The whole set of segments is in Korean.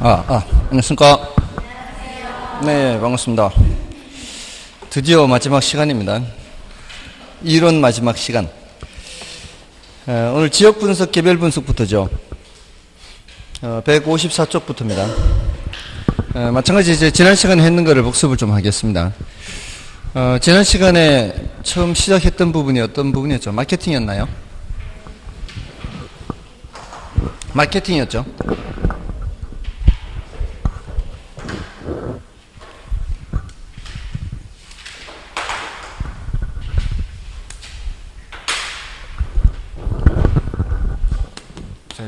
안녕하십니까. 네, 반갑습니다. 드디어 마지막 시간입니다. 이론 마지막 시간. 오늘 지역 분석, 개별 분석부터죠. 154쪽부터입니다. 마찬가지 이제 지난 시간에 했는 거를 복습을 좀 하겠습니다. 지난 시간에 처음 시작했던 부분이 어떤 부분이었죠? 마케팅이었나요? 마케팅이었죠.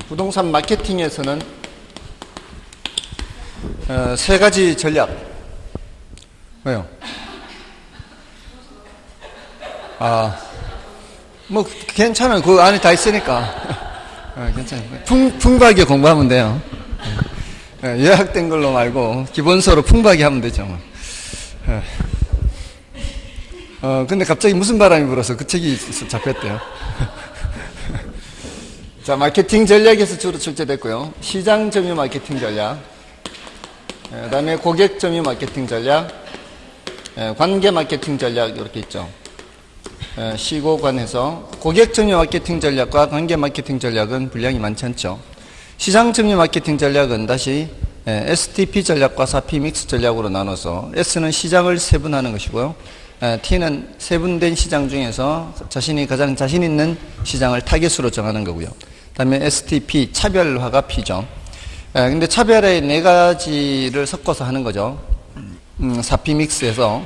부동산 마케팅에서는 세 가지 전략. 왜요? 뭐 괜찮아요. 그 안에 다 있으니까. 괜찮아요. 풍부하게 공부하면 돼요. 요약된 걸로 말고 기본서로 풍부하게 하면 되죠. 근데 갑자기 무슨 바람이 불어서 그 책이 잡혔대요. 자, 마케팅 전략에서 주로 출제됐고요. 시장 점유 마케팅 전략, 그 다음에 고객 점유 마케팅 전략, 관계 마케팅 전략 이렇게 있죠. 시고관해서 고객 점유 마케팅 전략과 관계 마케팅 전략은 분량이 많지 않죠. 시장 점유 마케팅 전략은 다시 STP 전략과 4P 믹스 전략으로 나눠서 S는 시장을 세분하는 것이고요. T는 세분된 시장 중에서 자신이 가장 자신 있는 시장을 타겟으로 정하는 거고요. 그 다음에 STP, 차별화가 P죠. 근데 차별의 네 가지를 섞어서 하는 거죠. 4P 믹스에서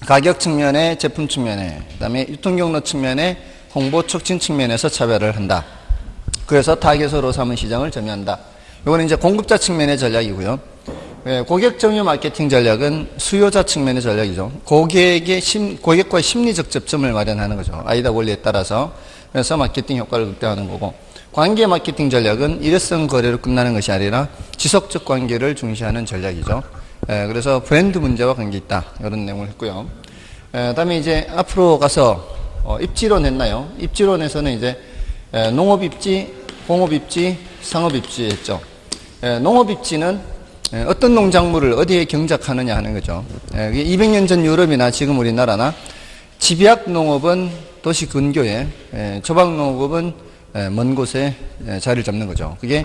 가격 측면에, 제품 측면에, 그 다음에 유통경로 측면에, 홍보 촉진 측면에서 차별을 한다. 그래서 타겟으로 삼은 시장을 점유한다. 이거는 이제 공급자 측면의 전략이고요. 고객 점유 마케팅 전략은 수요자 측면의 전략이죠. 고객과의 심리적 접점을 마련하는 거죠. 아이다 원리에 따라서. 그래서 마케팅 효과를 극대화하는 거고, 관계 마케팅 전략은 일회성 거래로 끝나는 것이 아니라 지속적 관계를 중시하는 전략이죠. 그래서 브랜드 문제와 관계 있다. 이런 내용을 했고요. 다음에 이제 앞으로 가서 입지론 했나요? 입지론에서는 이제 농업 입지, 공업 입지, 상업 입지 했죠. 농업 입지는 어떤 농작물을 어디에 경작하느냐 하는 거죠. 200년 전 유럽이나 지금 우리나라나 집약 농업은 도시 근교에, 조박 농업은 먼 곳에 자리를 잡는 거죠. 그게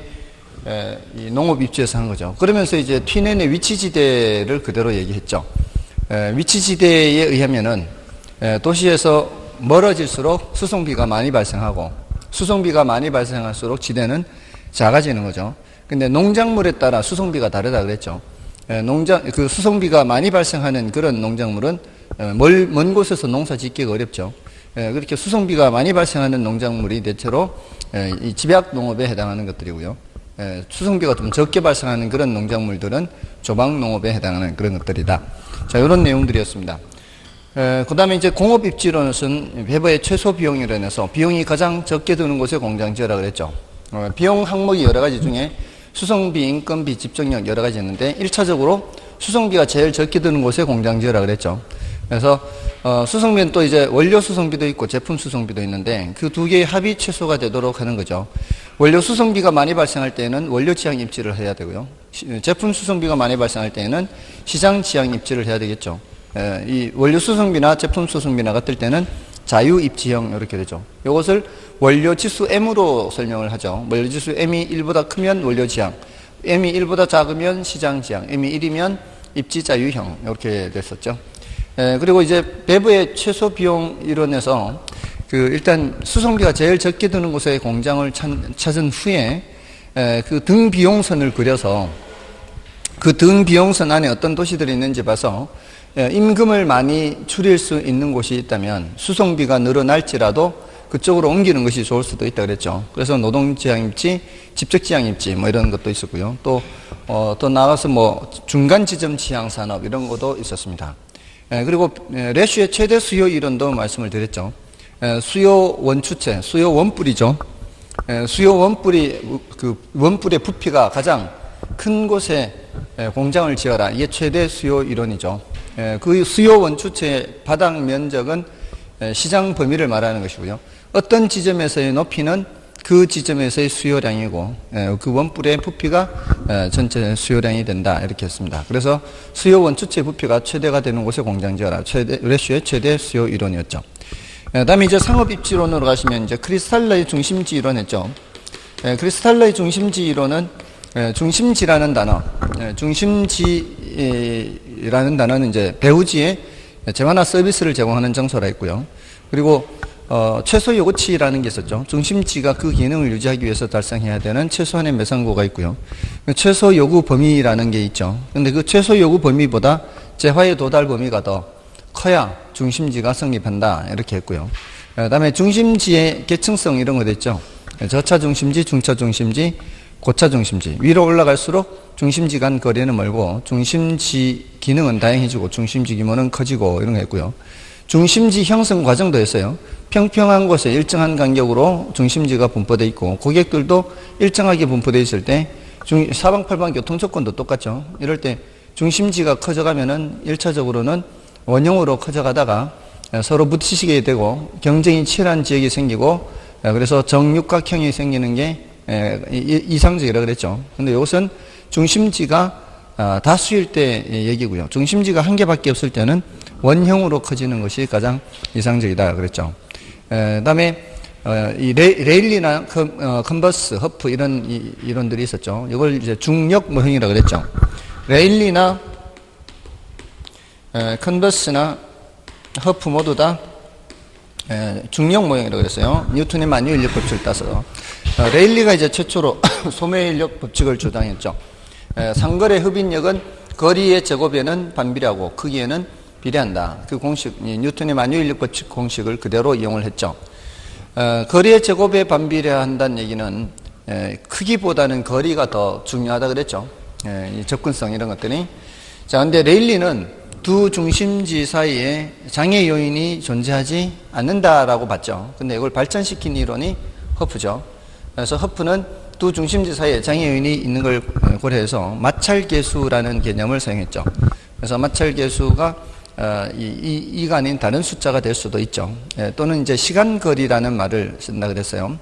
이 농업 입지에서 한 거죠. 그러면서 이제 튀넨의 위치지대를 그대로 얘기했죠. 위치지대에 의하면은 도시에서 멀어질수록 수송비가 많이 발생하고, 수송비가 많이 발생할수록 지대는 작아지는 거죠. 근데 농작물에 따라 수송비가 다르다 그랬죠. 그 수송비가 많이 발생하는 그런 농작물은 먼 곳에서 농사 짓기가 어렵죠. 그렇게 수송비가 많이 발생하는 농작물이 대체로 이 집약 농업에 해당하는 것들이고요. 수송비가 좀 적게 발생하는 그런 농작물들은 조박 농업에 해당하는 그런 것들이다. 자, 이런 내용들이었습니다. 그 다음에 이제 공업 입지론은 회보의 최소 비용이론에서 비용이 가장 적게 드는 곳에 공장 지으라 그랬죠. 비용 항목이 여러 가지 중에 수송비, 인건비, 집중력 여러 가지 있는데 1차적으로 수송비가 제일 적게 드는 곳에 공장 지으라 그랬죠. 그래서 수송비는 또 이제 원료 수송비도 있고 제품 수송비도 있는데 그 두 개의 합이 최소가 되도록 하는 거죠. 원료 수송비가 많이 발생할 때에는 원료 지향 입지를 해야 되고요. 제품 수송비가 많이 발생할 때에는 시장 지향 입지를 해야 되겠죠. 이 원료 수송비나 제품 수송비나 같을 때는 자유 입지형 이렇게 되죠. 이것을 원료 지수 M으로 설명을 하죠. 원료 지수 M이 1보다 크면 원료 지향, M이 1보다 작으면 시장 지향, M이 1이면 입지 자유형 이렇게 됐었죠. 그리고 이제 배부의 최소 비용 이론에서 일단 수송비가 제일 적게 드는 곳에 공장을 찾은 후에 그 등 비용선을 그려서 그 등 비용선 안에 어떤 도시들이 있는지 봐서 임금을 많이 줄일 수 있는 곳이 있다면 수송비가 늘어날지라도 그쪽으로 옮기는 것이 좋을 수도 있다 그랬죠. 그래서 노동지향입지, 집적지향입지 뭐 이런 것도 있었고요. 또 나가서 뭐 중간 지점 지향 산업 이런 것도 있었습니다. 그리고 레슈의 최대 수요 이론도 말씀을 드렸죠. 수요 원추체, 수요 원뿔이죠. 수요 원뿔이 그 원뿔의 부피가 가장 큰 곳에 공장을 지어라. 이게 최대 수요 이론이죠. 그 수요 원추체의 바닥 면적은 시장 범위를 말하는 것이고요. 어떤 지점에서의 높이는 그 지점에서의 수요량이고 그 원뿔의 부피가 전체 수요량이 된다 이렇게 했습니다. 그래서 수요 원주체 부피가 최대가 되는 곳에 공장 지어라. 레쇼의 최대 수요 이론이었죠. 그다음에 이제 상업 입지론으로 가시면 이제 크리스탈러의 중심지 이론 했죠. 크리스탈러의 중심지 이론은 중심지라는 단어, 중심지라는 단어는 이제 배후지에 재화나 서비스를 제공하는 장소라 했고요. 그리고 최소 요구치라는 게 있었죠. 중심지가 그 기능을 유지하기 위해서 달성해야 되는 최소한의 매상고가 있고요. 최소 요구 범위라는 게 있죠. 근데 그 최소 요구 범위보다 재화의 도달 범위가 더 커야 중심지가 성립한다 이렇게 했고요. 그다음에 중심지의 계층성 이런 거 됐죠. 저차 중심지, 중차 중심지, 고차 중심지. 위로 올라갈수록 중심지 간 거리는 멀고 중심지 기능은 다양해지고 중심지 규모는 커지고 이런 거 했고요. 중심지 형성 과정도 했어요. 평평한 곳에 일정한 간격으로 중심지가 분포되어 있고 고객들도 일정하게 분포되어 있을 때 사방팔방 교통 조건도 똑같죠. 이럴 때 중심지가 커져가면은 1차적으로는 원형으로 커져가다가 서로 부딪히게 되고 경쟁이 치열한 지역이 생기고 그래서 정육각형이 생기는 게 이상적이라 그랬죠. 근데 이것은 중심지가 다수일 때 얘기고요. 중심지가 한 개밖에 없을 때는 원형으로 커지는 것이 가장 이상적이다 그랬죠. 그다음에 이 레일리나 컨버스, 허프 이런 이론들이 있었죠. 이걸 이제 중력 모형이라 그랬죠. 레일리나 컨버스나 허프 모두 다 중력 모형이라고 그랬어요. 뉴턴의 만유인력 법칙을 따서. 레일리가 이제 최초로 소매인력 법칙을 주장했죠. 상거래 흡인력은 거리의 제곱에는 반비례하고 크기에는 비례한다. 그 공식, 뉴턴의 만유인력 법칙 공식을 그대로 이용을 했죠. 거리의 제곱에 반비례한다는 얘기는 크기보다는 거리가 더 중요하다 그랬죠. 이 접근성 이런 것들이. 자, 근데 레일리는 두 중심지 사이에 장애 요인이 존재하지 않는다라고 봤죠. 근데 이걸 발전시킨 이론이 허프죠. 그래서 허프는 두 중심지 사이에 장애 요인이 있는 걸 고려해서 마찰계수라는 개념을 사용했죠. 그래서 마찰계수가 이가 아닌 다른 숫자가 될 수도 있죠. 또는 이제 시간거리라는 말을 쓴다 그랬어요.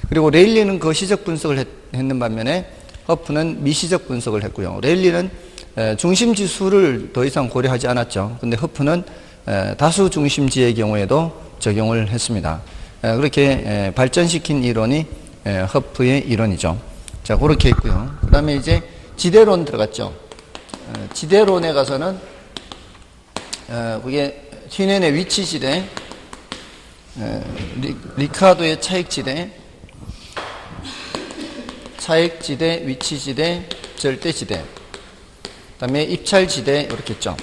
그리고 레일리는 거시적 분석을 했는 반면에 허프는 미시적 분석을 했고요. 레일리는 중심지 수를 더 이상 고려하지 않았죠. 근데 허프는 다수 중심지의 경우에도 적용을 했습니다. 그렇게 발전시킨 이론이 허프의 이론이죠. 자, 그렇게 있고요. 그 다음에 이제 지대론 들어갔죠. 지대론에 가서는 그게 휘넨의 위치지대, 리카르도의 차익지대, 위치지대, 절대지대, 그 다음에 입찰지대 이렇게 있죠.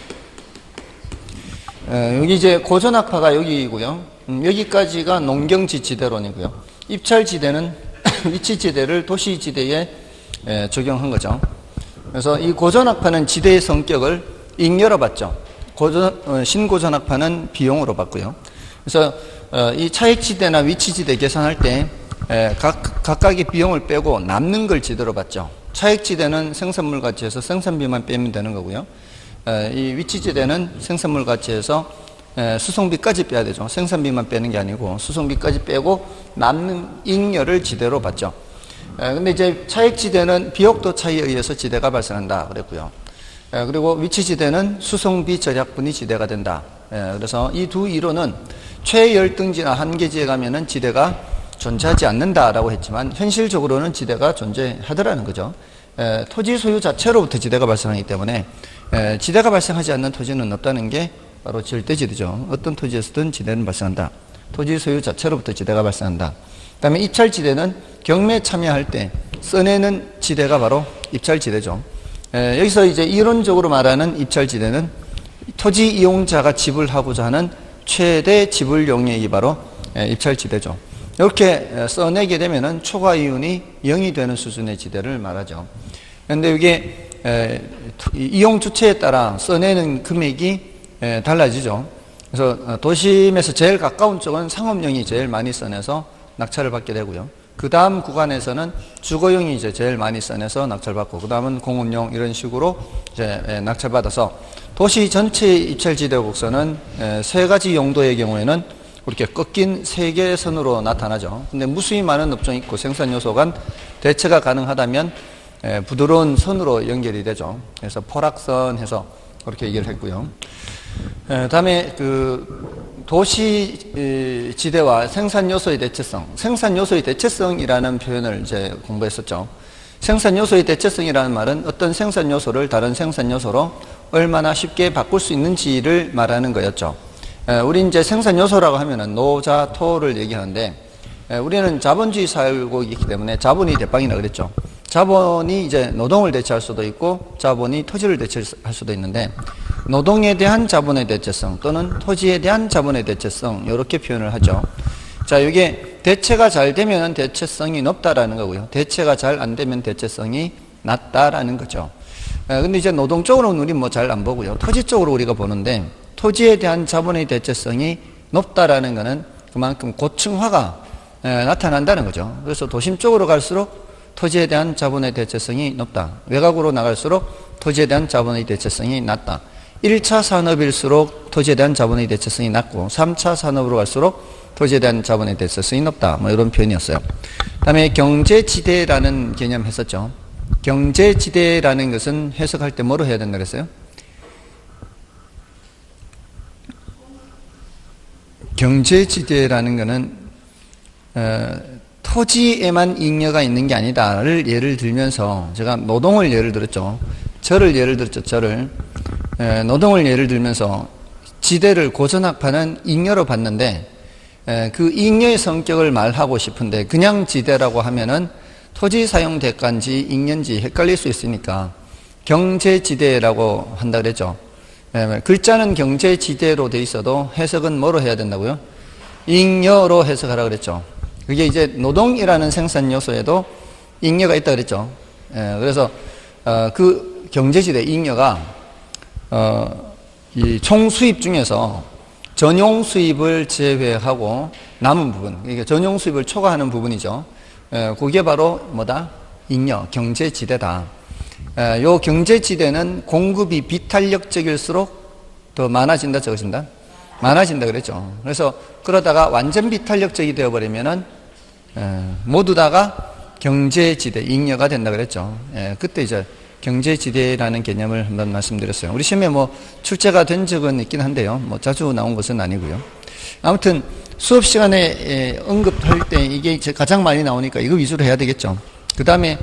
여기 이제 고전학파가 여기이고요. 여기까지가 농경지지대론이고요. 입찰지대는 위치지대를 도시지대에 적용한 거죠. 그래서 이 고전학파는 지대의 성격을 잉여로 봤죠. 신고전학파는 비용으로 봤고요. 그래서 이 차익지대나 위치지대 계산할 때 각각의 비용을 빼고 남는 걸 지대로 봤죠. 차익지대는 생산물 가치에서 생산비만 빼면 되는 거고요. 이 위치지대는 생산물 가치에서 수송비까지 빼야 되죠. 생산비만 빼는 게 아니고 수송비까지 빼고 남는 잉여를 지대로 봤죠. 근데 이제 차익지대는 비옥도 차이에 의해서 지대가 발생한다 그랬고요. 그리고 위치지대는 수송비 절약분이 지대가 된다. 그래서 이 두 이론은 최열등지나 한계지에 가면은 지대가 존재하지 않는다라고 했지만 현실적으로는 지대가 존재하더라는 거죠. 토지 소유 자체로부터 지대가 발생하기 때문에 지대가 발생하지 않는 토지는 없다는 게 바로 절대지대죠. 어떤 토지에서든 지대는 발생한다. 토지 소유 자체로부터 지대가 발생한다. 그 다음에 입찰지대는 경매에 참여할 때 써내는 지대가 바로 입찰지대죠. 여기서 이제 이론적으로 말하는 입찰지대는 토지 이용자가 지불하고자 하는 최대 지불용액이 바로 입찰지대죠. 이렇게 써내게 되면은 초과 이윤이 0이 되는 수준의 지대를 말하죠. 그런데 이게 이용 주체에 따라 써내는 금액이 달라지죠. 그래서 도심에서 제일 가까운 쪽은 상업용이 제일 많이 써내서 낙찰을 받게 되고요. 그 다음 구간에서는 주거용이 이제 제일 많이 써내서 낙찰받고, 그 다음은 공업용 이런 식으로 이제 낙찰받아서 도시 전체의 입찰지대 곡선은 세 가지 용도의 경우에는 그렇게 꺾인 세 개의 선으로 나타나죠. 근데 무수히 많은 업종이 있고 생산 요소 간 대체가 가능하다면 부드러운 선으로 연결이 되죠. 그래서 포락선 해서 그렇게 얘기를 했고요. 다음에 그 도시 지대와 생산 요소의 대체성, 생산 요소의 대체성이라는 표현을 이제 공부했었죠. 생산 요소의 대체성이라는 말은 어떤 생산 요소를 다른 생산 요소로 얼마나 쉽게 바꿀 수 있는지를 말하는 거였죠. 우리 이제 생산 요소라고 하면은 노자, 토를 얘기하는데, 우리는 자본주의 사회이기 때문에 자본이 대빵이라 그랬죠. 자본이 이제 노동을 대체할 수도 있고, 자본이 토지를 대체할 수도 있는데, 노동에 대한 자본의 대체성 또는 토지에 대한 자본의 대체성, 이렇게 표현을 하죠. 자, 이게 대체가 잘 되면 대체성이 높다라는 거고요. 대체가 잘 안 되면 대체성이 낮다라는 거죠. 근데 이제 노동 쪽으로는 우리 뭐 잘 안 보고요. 토지 쪽으로 우리가 보는데, 토지에 대한 자본의 대체성이 높다라는 것은 그만큼 고층화가 나타난다는 거죠. 그래서 도심 쪽으로 갈수록 토지에 대한 자본의 대체성이 높다. 외곽으로 나갈수록 토지에 대한 자본의 대체성이 낮다. 1차 산업일수록 토지에 대한 자본의 대체성이 낮고 3차 산업으로 갈수록 토지에 대한 자본의 대체성이 높다. 뭐 이런 표현이었어요. 다음에 경제지대라는 개념 했었죠. 경제지대라는 것은 해석할 때 뭐로 해야 된다 그랬어요? 경제지대라는 것은 토지에만 잉여가 있는 게 아니다를 예를 들면서 제가 노동을 예를 들었죠. 저를 예를 들었죠. 저를 노동을 예를 들면서 지대를 고전학파는 잉여로 봤는데 그 잉여의 성격을 말하고 싶은데 그냥 지대라고 하면은 토지 사용 대가인지 잉여인지 헷갈릴 수 있으니까 경제지대라고 한다 그랬죠. 글자는 경제지대로 돼 있어도 해석은 뭐로 해야 된다고요? 잉여로 해석하라 그랬죠. 그게 이제 노동이라는 생산 요소에도 잉여가 있다 그랬죠. 그래서 그 경제지대 잉여가 이 총 수입 중에서 전용 수입을 제외하고 남은 부분, 이게 전용 수입을 초과하는 부분이죠. 그게 바로 뭐다? 잉여, 경제지대다. 요 경제지대는 공급이 비탄력적일수록 더 많아진다, 적어진다? 많아진다 그랬죠. 그래서 그러다가 완전 비탄력적이 되어버리면은 모두 다가 경제지대, 잉여가 된다 그랬죠. 그때 이제 경제지대라는 개념을 한번 말씀드렸어요. 우리 시험에 뭐 출제가 된 적은 있긴 한데요. 뭐 자주 나온 것은 아니고요. 아무튼 수업 시간에 언급할 때 이게 가장 많이 나오니까 이거 위주로 해야 되겠죠. 그 다음에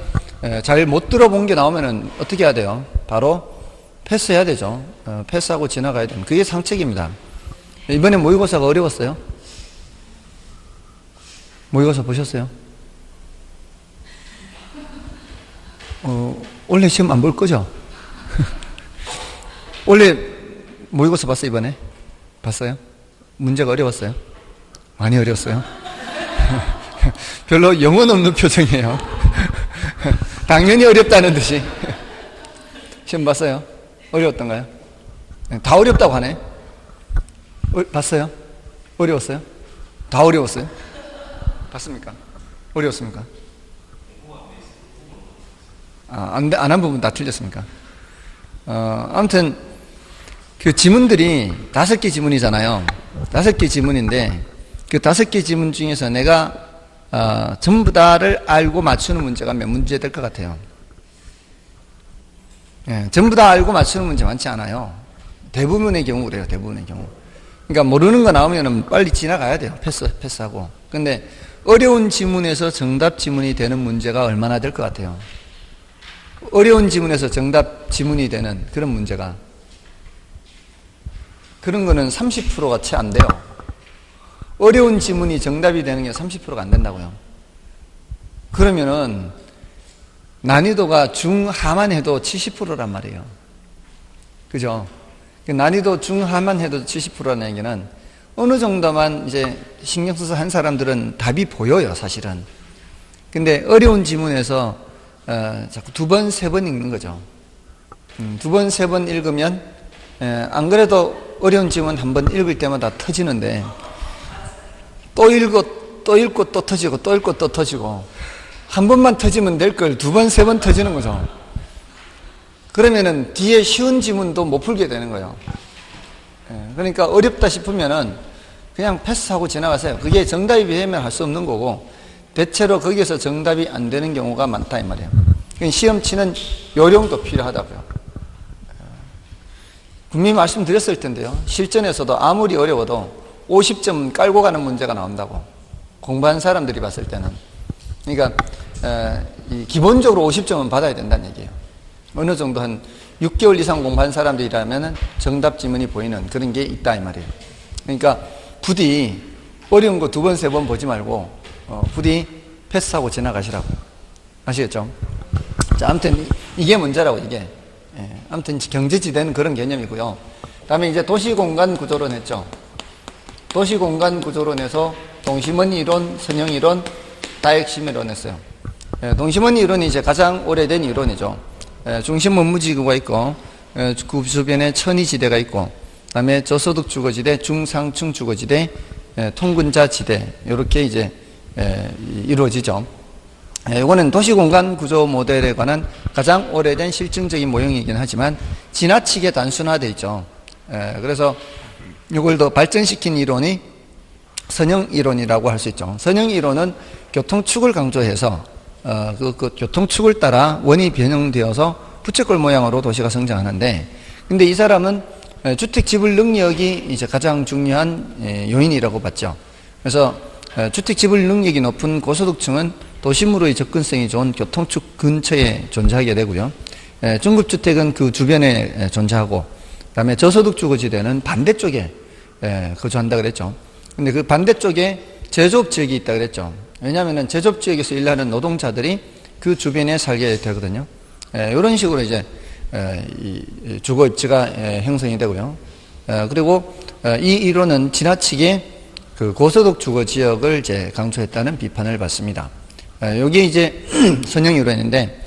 잘 못 들어본 게 나오면은 어떻게 해야 돼요? 바로 패스해야 되죠. 패스하고 지나가야 됩니다. 그게 상책입니다. 이번에 모의고사가 어려웠어요? 모의고사 보셨어요? 원래 시험 안 볼 거죠? 원래 모의고사 봤어요, 이번에? 봤어요? 문제가 어려웠어요? 많이 어려웠어요? 별로 영혼 없는 표정이에요. 당연히 어렵다는 듯이. 시험 봤어요? 어려웠던가요? 다 어렵다고 하네? 봤어요? 어려웠어요? 다 어려웠어요? 봤습니까? 어려웠습니까? 안 한 부분 다 틀렸습니까? 아무튼, 그 지문들이 5개 지문이잖아요. 5개 지문인데, 그 5개 지문 중에서 내가, 전부 다를 알고 맞추는 문제가 몇 문제 될 것 같아요? 전부 다 알고 맞추는 문제 많지 않아요. 대부분의 경우 그래요, 대부분의 경우. 그러니까 모르는 거 나오면 빨리 지나가야 돼요. 패스하고. 근데 어려운 지문에서 정답 지문이 되는 문제가 얼마나 될 것 같아요? 어려운 지문에서 정답 지문이 되는 그런 문제가. 그런 거는 30%가 채 안 돼요. 어려운 지문이 정답이 되는 게 30%가 안 된다고요. 그러면은 난이도가 중하만 해도 70%란 말이에요. 그죠? 난이도 중하만 해도 70%라는 얘기는 어느 정도만 이제 신경 써서 한 사람들은 답이 보여요, 사실은. 근데 어려운 지문에서 자꾸 2번, 3번 읽는 거죠. 2번, 3번 읽으면 안 그래도 어려운 지문 한 번 읽을 때마다 터지는데 또 읽고 또 읽고 또 터지고 또 읽고 또 터지고 한 번만 터지면 될 걸 2번, 3번 터지는 거죠. 그러면은 뒤에 쉬운 지문도 못 풀게 되는 거예요. 그러니까 어렵다 싶으면은 그냥 패스하고 지나가세요. 그게 정답이 되면 할 수 없는 거고 대체로 거기에서 정답이 안 되는 경우가 많다 이 말이에요. 시험 치는 요령도 필요하다고요. 분명히 말씀드렸을 텐데요. 실전에서도 아무리 어려워도 50점 깔고 가는 문제가 나온다고. 공부한 사람들이 봤을 때는. 그러니까 기본적으로 50점은 받아야 된다는 얘기예요. 어느 정도 한 6개월 이상 공부한 사람들이라면 정답 지문이 보이는 그런 게 있다 이 말이에요. 그러니까 부디 어려운 거 2번, 3번 보지 말고 부디 패스하고 지나가시라고요. 아시겠죠? 자, 아무튼 이게 문제라고 이게. 아무튼 경제지대는 그런 개념이고요. 다음에 이제 도시공간 구조론 했죠. 도시공간 구조론에서 동심원 이론, 선형 이론, 다핵심 이론 했어요. 동심원 이론이 이제 가장 오래된 이론이죠. 중심 업무지구가 있고, 그 주변에 천이지대가 있고, 다음에 저소득 주거지대, 중상층 주거지대, 통근자 지대, 이렇게 이제 이루어지죠. 이거는 도시공간 구조 모델에 관한 가장 오래된 실증적인 모형이긴 하지만 지나치게 단순화되어 있죠. 그래서 이걸 더 발전시킨 이론이 선형 이론이라고 할 수 있죠. 선형 이론은 교통축을 강조해서 그 교통축을 따라 원이 변형되어서 부채꼴 모양으로 도시가 성장하는데, 근데 이 사람은 주택 지불 능력이 이제 가장 중요한 요인이라고 봤죠. 그래서 주택 지불 능력이 높은 고소득층은 도심으로의 접근성이 좋은 교통축 근처에 존재하게 되고요. 중급주택은 그 주변에 존재하고, 그 다음에 저소득 주거지대는 반대쪽에 거주한다 그랬죠. 근데 그 반대쪽에 제조업 지역이 있다 그랬죠. 왜냐하면 제조업 지역에서 일하는 노동자들이 그 주변에 살게 되거든요. 이런 식으로 이제 이 주거입지가 형성이 되고요. 그리고 이 이론은 지나치게 그 고소득 주거 지역을 이제 강조했다는 비판을 받습니다. 여기 이제 선형 이론인데,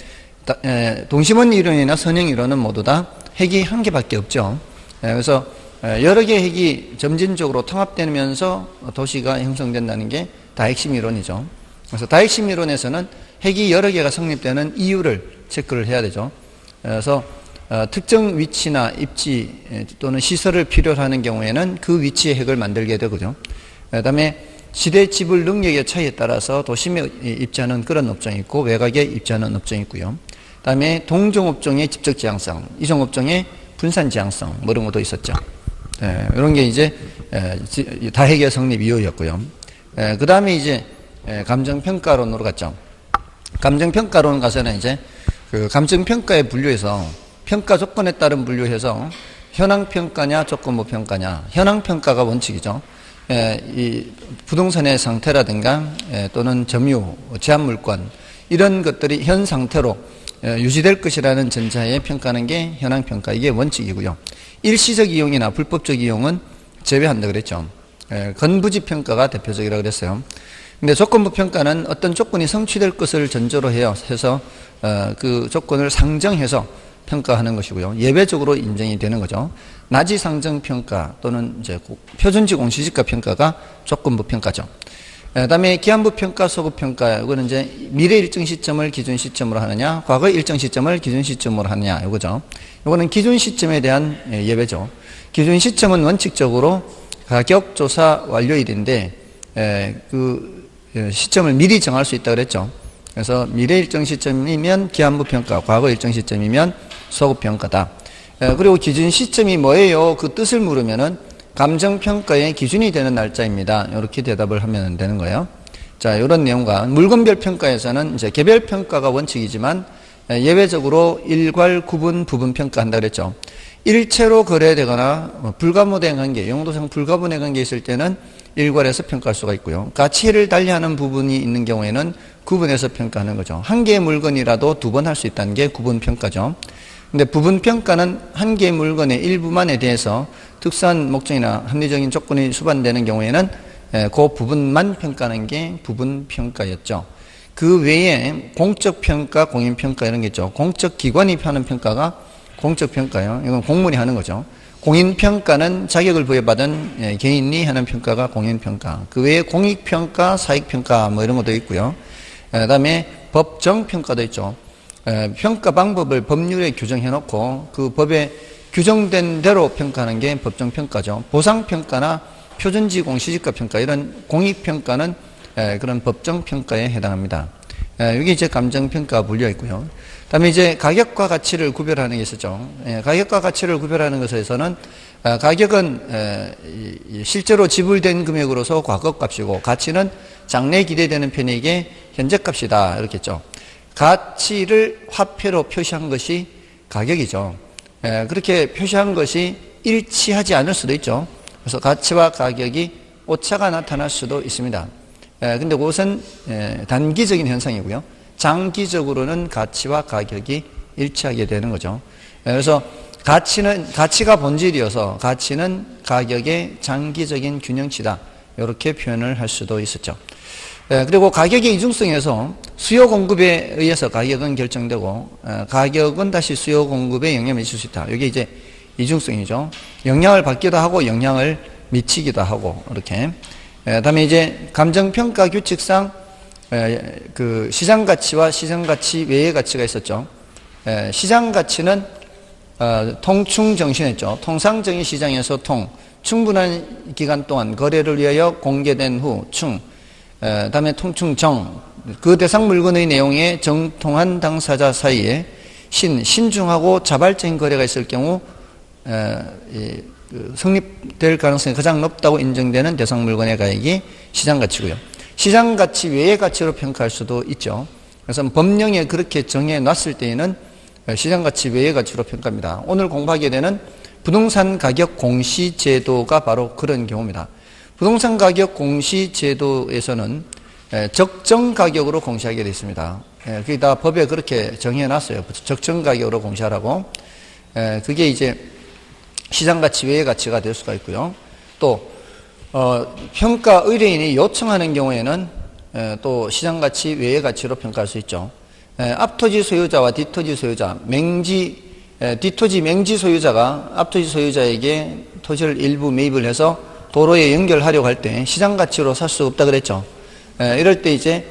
동심원 이론이나 선형 이론은 모두 다 핵이 한 개밖에 없죠. 그래서 여러 개의 핵이 점진적으로 통합되면서 도시가 형성된다는 게 다핵심 이론이죠. 그래서 다핵심 이론에서는 핵이 여러 개가 성립되는 이유를 체크를 해야 되죠. 그래서 특정 위치나 입지 또는 시설을 필요로 하는 경우에는 그 위치의 핵을 만들게 되거든요. 그 다음에 시대 지불 능력의 차이에 따라서 도심에 입지하는 그런 업종이 있고 외곽에 입지하는 업종이 있고요. 그 다음에 동종업종의 집적 지향성, 이종업종의 분산 지향성, 뭐 이런 것도 있었죠. 이런 게 이제 다핵의 성립 이유였고요. 그 다음에 이제 감정평가론으로 갔죠. 감정평가론 가서는 이제 그 감정평가의 분류에서 평가 조건에 따른 분류해서 현황평가냐 조건부평가냐, 현황평가가 원칙이죠. 이 부동산의 상태라든가 또는 점유, 제한물권 이런 것들이 현 상태로 유지될 것이라는 전제하에 평가하는 게 현황평가, 이게 원칙이고요. 일시적 이용이나 불법적 이용은 제외한다 그랬죠. 건부지 평가가 대표적이라고 그랬어요. 근데 조건부 평가는 어떤 조건이 성취될 것을 전제로 해서 그 조건을 상정해서 평가하는 것이고요. 예외적으로 인정이 되는 거죠. 나지 상정 평가 또는 이제 표준지 공시지가 평가가 조건부 평가죠. 그다음에 기한부 평가, 소급 평가, 이거는 이제 미래 일정 시점을 기준 시점으로 하느냐, 과거 일정 시점을 기준 시점으로 하느냐, 이거죠. 이거는 기준 시점에 대한 예외죠. 기준 시점은 원칙적으로 가격 조사 완료일인데 그 시점을 미리 정할 수 있다고 그랬죠. 그래서 미래 일정 시점이면 기한부 평가, 과거 일정 시점이면 소급 평가다. 그리고 기준 시점이 뭐예요? 그 뜻을 물으면은 감정평가의 기준이 되는 날짜입니다. 이렇게 대답을 하면 되는 거예요. 자, 이런 내용과 물건별 평가에서는 이제 개별 평가가 원칙이지만 예외적으로 일괄 구분 부분 평가한다 그랬죠. 일체로 거래되거나 불가분의 관계, 용도상 불가분의 관계 있을 때는 일괄해서 평가할 수가 있고요. 가치를 달리하는 부분이 있는 경우에는 구분해서 평가하는 거죠. 한 개의 물건이라도 2번 할 수 있다는 게 구분 평가죠. 근데 부분 평가는 한 개의 물건의 일부만에 대해서 특수한 목적이나 합리적인 조건이 수반되는 경우에는 그 부분만 평가하는 게 부분 평가였죠. 그 외에 공적 평가, 공인 평가 이런 게 있죠. 공적 기관이 하는 평가가 공적 평가예요. 이건 공무원이 하는 거죠. 공인 평가는 자격을 부여받은 개인이 하는 평가가 공인 평가. 그 외에 공익 평가, 사익 평가 뭐 이런 것도 있고요. 그다음에 법정 평가도 있죠. 평가 방법을 법률에 규정해 놓고 그 법에 규정된 대로 평가하는 게 법정 평가죠. 보상 평가나 표준지 공시지가 평가 이런 공익평가는 그런 법정평가에 해당합니다. 여기 이제 감정평가 분류가 있고요. 그다음에 이제 가격과 가치를 구별하는 게 있었죠. 가격과 가치를 구별하는 것에서는 가격은 실제로 지불된 금액으로서 과거값이고 가치는 장래 기대되는 편익의 현재값이다 이렇게 했죠. 가치를 화폐로 표시한 것이 가격이죠. 그렇게 표시한 것이 일치하지 않을 수도 있죠. 그래서 가치와 가격이 오차가 나타날 수도 있습니다. 근데 그것은 단기적인 현상이고요. 장기적으로는 가치와 가격이 일치하게 되는 거죠. 그래서 가치가 본질이어서 가치는 가격의 장기적인 균형치다. 이렇게 표현을 할 수도 있었죠. 그리고 가격의 이중성에서 수요 공급에 의해서 가격은 결정되고 가격은 다시 수요 공급에 영향을 미칠 수 있다. 이게 이제 이중성이죠. 영향을 받기도 하고 영향을 미치기도 하고 이렇게. 그다음에 이제 감정평가 규칙상 그 시장 가치와 시장 가치 외의 가치가 있었죠. 시장 가치는 통충 정신했죠. 통상적인 시장에서 충분한 기간 동안 거래를 위하여 공개된 후 다음에 통충정, 그 대상 물건의 내용에 정통한 당사자 사이에 신중하고 자발적인 거래가 있을 경우 성립될 가능성이 가장 높다고 인정되는 대상 물건의 가액이 시장 가치고요. 시장 가치 외의 가치로 평가할 수도 있죠. 그래서 법령에 그렇게 정해 놨을 때에는 시장 가치 외의 가치로 평가합니다. 오늘 공부하게 되는 부동산 가격 공시 제도가 바로 그런 경우입니다. 부동산 가격 공시 제도에서는 적정 가격으로 공시하게 되어 있습니다. 그게 다 법에 그렇게 정해 놨어요. 적정 가격으로 공시하라고. 그게 이제 시장 가치 외의 가치가 될 수가 있고요. 또 평가 의뢰인이 요청하는 경우에는 또 시장 가치 외의 가치로 평가할 수 있죠. 앞토지 소유자와 뒷토지 소유자, 뒷토지 맹지 소유자가 앞토지 소유자에게 토지를 일부 매입을 해서 도로에 연결하려고 할 때 시장 가치로 살 수 없다 그랬죠. 이럴 때 이제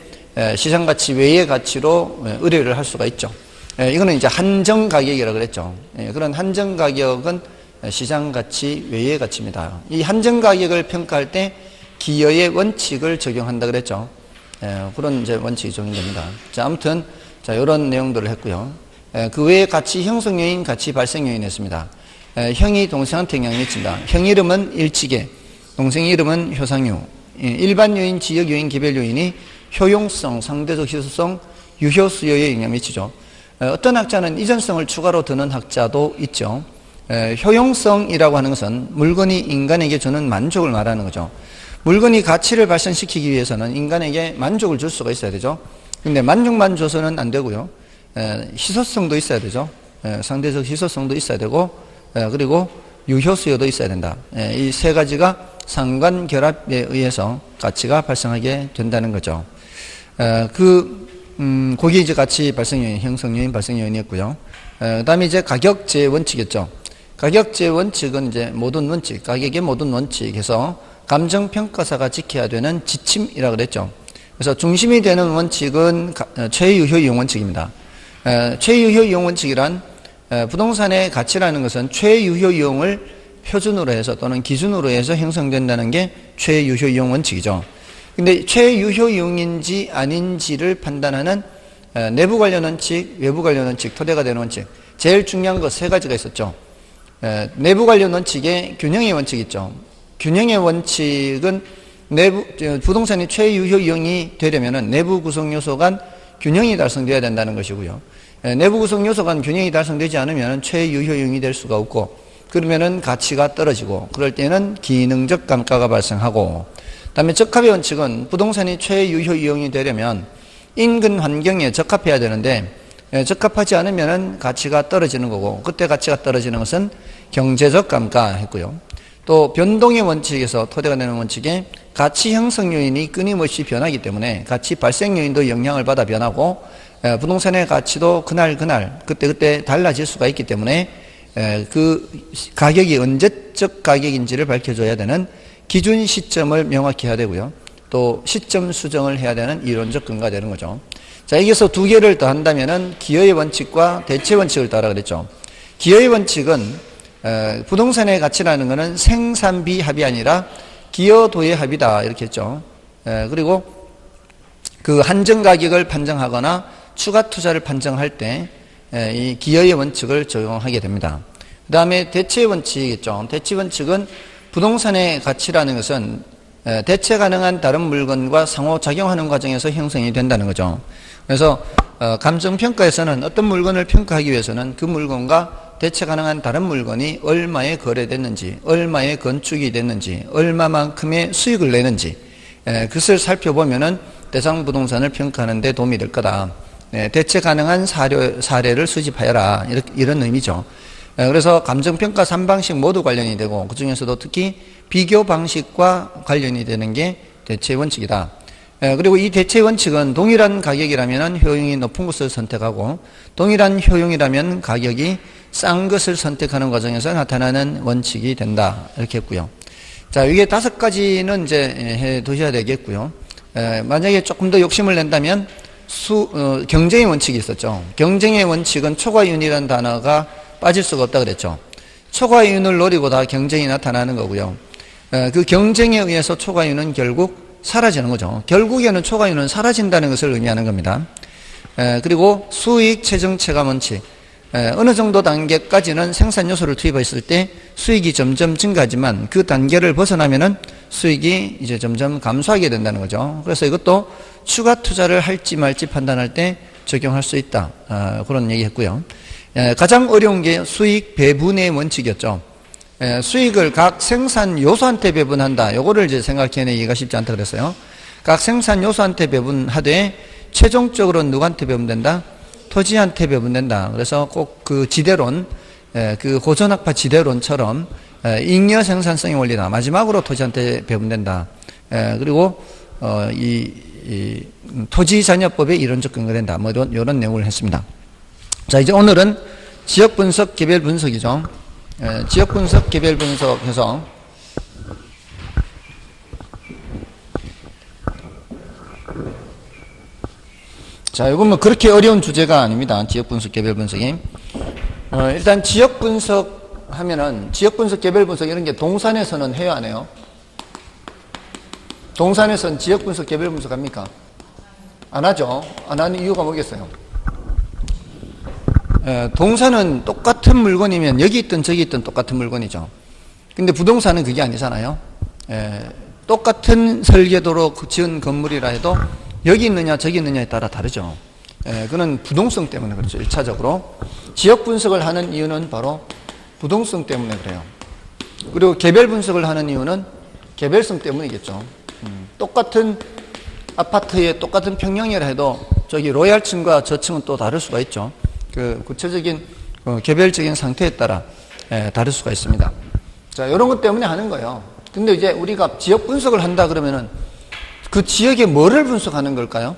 시장 가치 외의 가치로 의뢰를 할 수가 있죠. 이거는 이제 한정 가격이라고 그랬죠. 그런 한정 가격은 시장 가치 외의 가치입니다. 이 한정 가격을 평가할 때 기여의 원칙을 적용한다 그랬죠. 그런 이제 원칙이 적용됩니다. 자, 아무튼 이런 내용들을 했고요. 그 외에 가치 형성 요인, 가치 발생 요인 했습니다. 형이 동생한테 영향을 미친다. 형 이름은 일치계, 동생 이름은 효상유. 일반 요인, 지역 요인, 개별 요인이 효용성, 상대적 희소성, 유효 수요에 영향을 미치죠. 어떤 학자는 이전성을 추가로 드는 학자도 있죠. 효용성이라고 하는 것은 물건이 인간에게 주는 만족을 말하는 거죠. 물건이 가치를 발생시키기 위해서는 인간에게 만족을 줄 수가 있어야 되죠. 근데 만족만 줘서는 안 되고요. 희소성도 있어야 되죠. 상대적 희소성도 있어야 되고, 그리고 유효수요도 있어야 된다. 이 세 가지가 상관결합에 의해서 가치가 발생하게 된다는 거죠. 거기 이제 가치 발생 요인, 형성 요인, 발생 요인이었고요. 그 다음에 이제 가격제 원칙이었죠. 가격제 원칙은 이제 모든 원칙, 가격의 모든 원칙에서 감정평가사가 지켜야 되는 지침이라고 그랬죠. 그래서 중심이 되는 원칙은 최유효 이용 원칙입니다. 최유효 이용 원칙이란 부동산의 가치라는 것은 최유효 이용을 표준으로 해서 또는 기준으로 해서 형성된다는 게 최유효 이용 원칙이죠. 근데 최유효 이용인지 아닌지를 판단하는 내부 관련 원칙, 외부 관련 원칙, 토대가 되는 원칙. 제일 중요한 거 세 가지가 있었죠. 내부 관련 원칙에 균형의 원칙이 있죠. 균형의 원칙은 부동산이 최유효 이용이 되려면 내부 구성 요소 간 균형이 달성되어야 된다는 것이고요. 내부 구성 요소 간 균형이 달성되지 않으면 최유효 이용이 될 수가 없고, 그러면은 가치가 떨어지고, 그럴 때는 기능적 감가가 발생하고, 그다음에 적합의 원칙은 부동산이 최유효 이용이 되려면 인근 환경에 적합해야 되는데 적합하지 않으면 가치가 떨어지는 거고, 그때 가치가 떨어지는 것은 경제적 감가 했고요. 또 변동의 원칙에서 토대가 되는 원칙에 가치 형성 요인이 끊임없이 변하기 때문에 가치 발생 요인도 영향을 받아 변하고, 부동산의 가치도 그날 그때 달라질 수가 있기 때문에 그 가격이 언제적 가격인지를 밝혀줘야 되는 기준 시점을 명확히 해야 되고요. 또 시점 수정을 해야 되는 이론적 근거가 되는 거죠. 자, 여기서 두 개를 더 한다면은 기여의 원칙과 대체 원칙을 따라 그랬죠. 기여의 원칙은 부동산의 가치라는 것은 생산비 합이 아니라 기여도의 합이다 이렇게 했죠. 그리고 그 한정 가격을 판정하거나 추가 투자를 판정할 때 이 기여의 원칙을 적용하게 됩니다. 그 다음에 대체 원칙이겠죠. 대체 원칙은 부동산의 가치라는 것은 대체 가능한 다른 물건과 상호작용하는 과정에서 형성이 된다는 거죠. 그래서 감정평가에서는 어떤 물건을 평가하기 위해서는 그 물건과 대체 가능한 다른 물건이 얼마에 거래됐는지, 얼마에 건축이 됐는지, 얼마만큼의 수익을 내는지 그것을 살펴보면은 대상 부동산을 평가하는 데 도움이 될 거다. 대체 가능한 사례를 수집하여라 이런 의미죠. 그래서 감정평가 3방식 모두 관련이 되고 그 중에서도 특히 비교 방식과 관련이 되는 게 대체 원칙이다. 그리고 이 대체 원칙은 동일한 가격이라면 효용이 높은 것을 선택하고 동일한 효용이라면 가격이 싼 것을 선택하는 과정에서 나타나는 원칙이 된다 이렇게 했고요. 자, 이게 5가지는 이제 해 두셔야 되겠고요. 만약에 조금 더 욕심을 낸다면 경쟁의 원칙이 있었죠. 경쟁의 원칙은 초과이윤이라는 단어가 빠질 수가 없다 그랬죠. 초과이윤을 노리고 다 경쟁이 나타나는 거고요. 그 경쟁에 의해서 초과이윤은 결국 사라지는 거죠. 결국에는 초과이윤은 사라진다는 것을 의미하는 겁니다. 그리고 수익 최종 체감 원칙. 어느 정도 단계까지는 생산 요소를 투입했을 때 수익이 점점 증가하지만 그 단계를 벗어나면은 수익이 이제 점점 감소하게 된다는 거죠. 그래서 이것도 추가 투자를 할지 말지 판단할 때 적용할 수 있다. 그런 얘기 했고요. 가장 어려운 게 수익 배분의 원칙이었죠. 수익을 각 생산 요소한테 배분한다. 요거를 이제 생각해내기가 쉽지 않다 그랬어요. 각 생산 요소한테 배분하되 최종적으로 누구한테 배분된다? 토지한테 배분된다. 그래서 꼭 그 지대론, 그 고전학파 지대론처럼 잉여 생산성의 원리다. 마지막으로 토지한테 배분된다. 그리고 이 토지자녀법의 이론적 근거가 된다. 뭐 이런 내용을 했습니다. 자, 이제 오늘은 지역 분석, 개별 분석이죠. 지역 분석, 개별 분석해서 자, 이건 뭐 그렇게 어려운 주제가 아닙니다. 지역 분석, 개별 분석이. 일단 지역 분석 하면은 지역 분석, 개별 분석 이런 게 동산에서는 해요, 안 해요? 동산에서는 지역 분석, 개별 분석 합니까? 안 하죠. 안 하는 이유가 뭐겠어요? 동산은 똑같은 물건이면 여기 있든 저기 있든 똑같은 물건이죠. 근데 부동산은 그게 아니잖아요. 똑같은 설계도로 지은 건물이라 해도 여기 있느냐 저기 있느냐에 따라 다르죠. 그건 부동성 때문에 그렇죠. 1차적으로. 지역 분석을 하는 이유는 바로 부동성 때문에 그래요. 그리고 개별 분석을 하는 이유는 개별성 때문이겠죠. 똑같은 아파트에 똑같은 평형이라 해도 저기 로얄층과 저층은 또 다를 수가 있죠. 그 구체적인 개별적인 상태에 따라 다를 수가 있습니다. 자, 이런 것 때문에 하는 거예요. 근데 이제 우리가 지역 분석을 한다 그러면은 그 지역에 뭐를 분석하는 걸까요?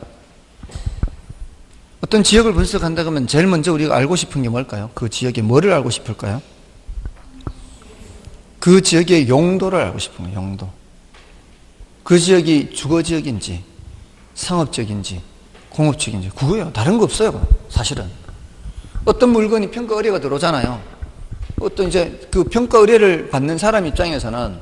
어떤 지역을 분석한다 그러면 제일 먼저 우리가 알고 싶은 게 뭘까요? 그 지역에 뭐를 알고 싶을까요? 그 지역의 용도를 알고 싶은 거예요. 용도. 그 지역이 주거지역인지 상업지역인지 공업지역인지 그거예요. 다른 거 없어요. 사실은. 어떤 물건이 평가 의뢰가 들어오잖아요. 어떤 이제 그 평가 의뢰를 받는 사람 입장에서는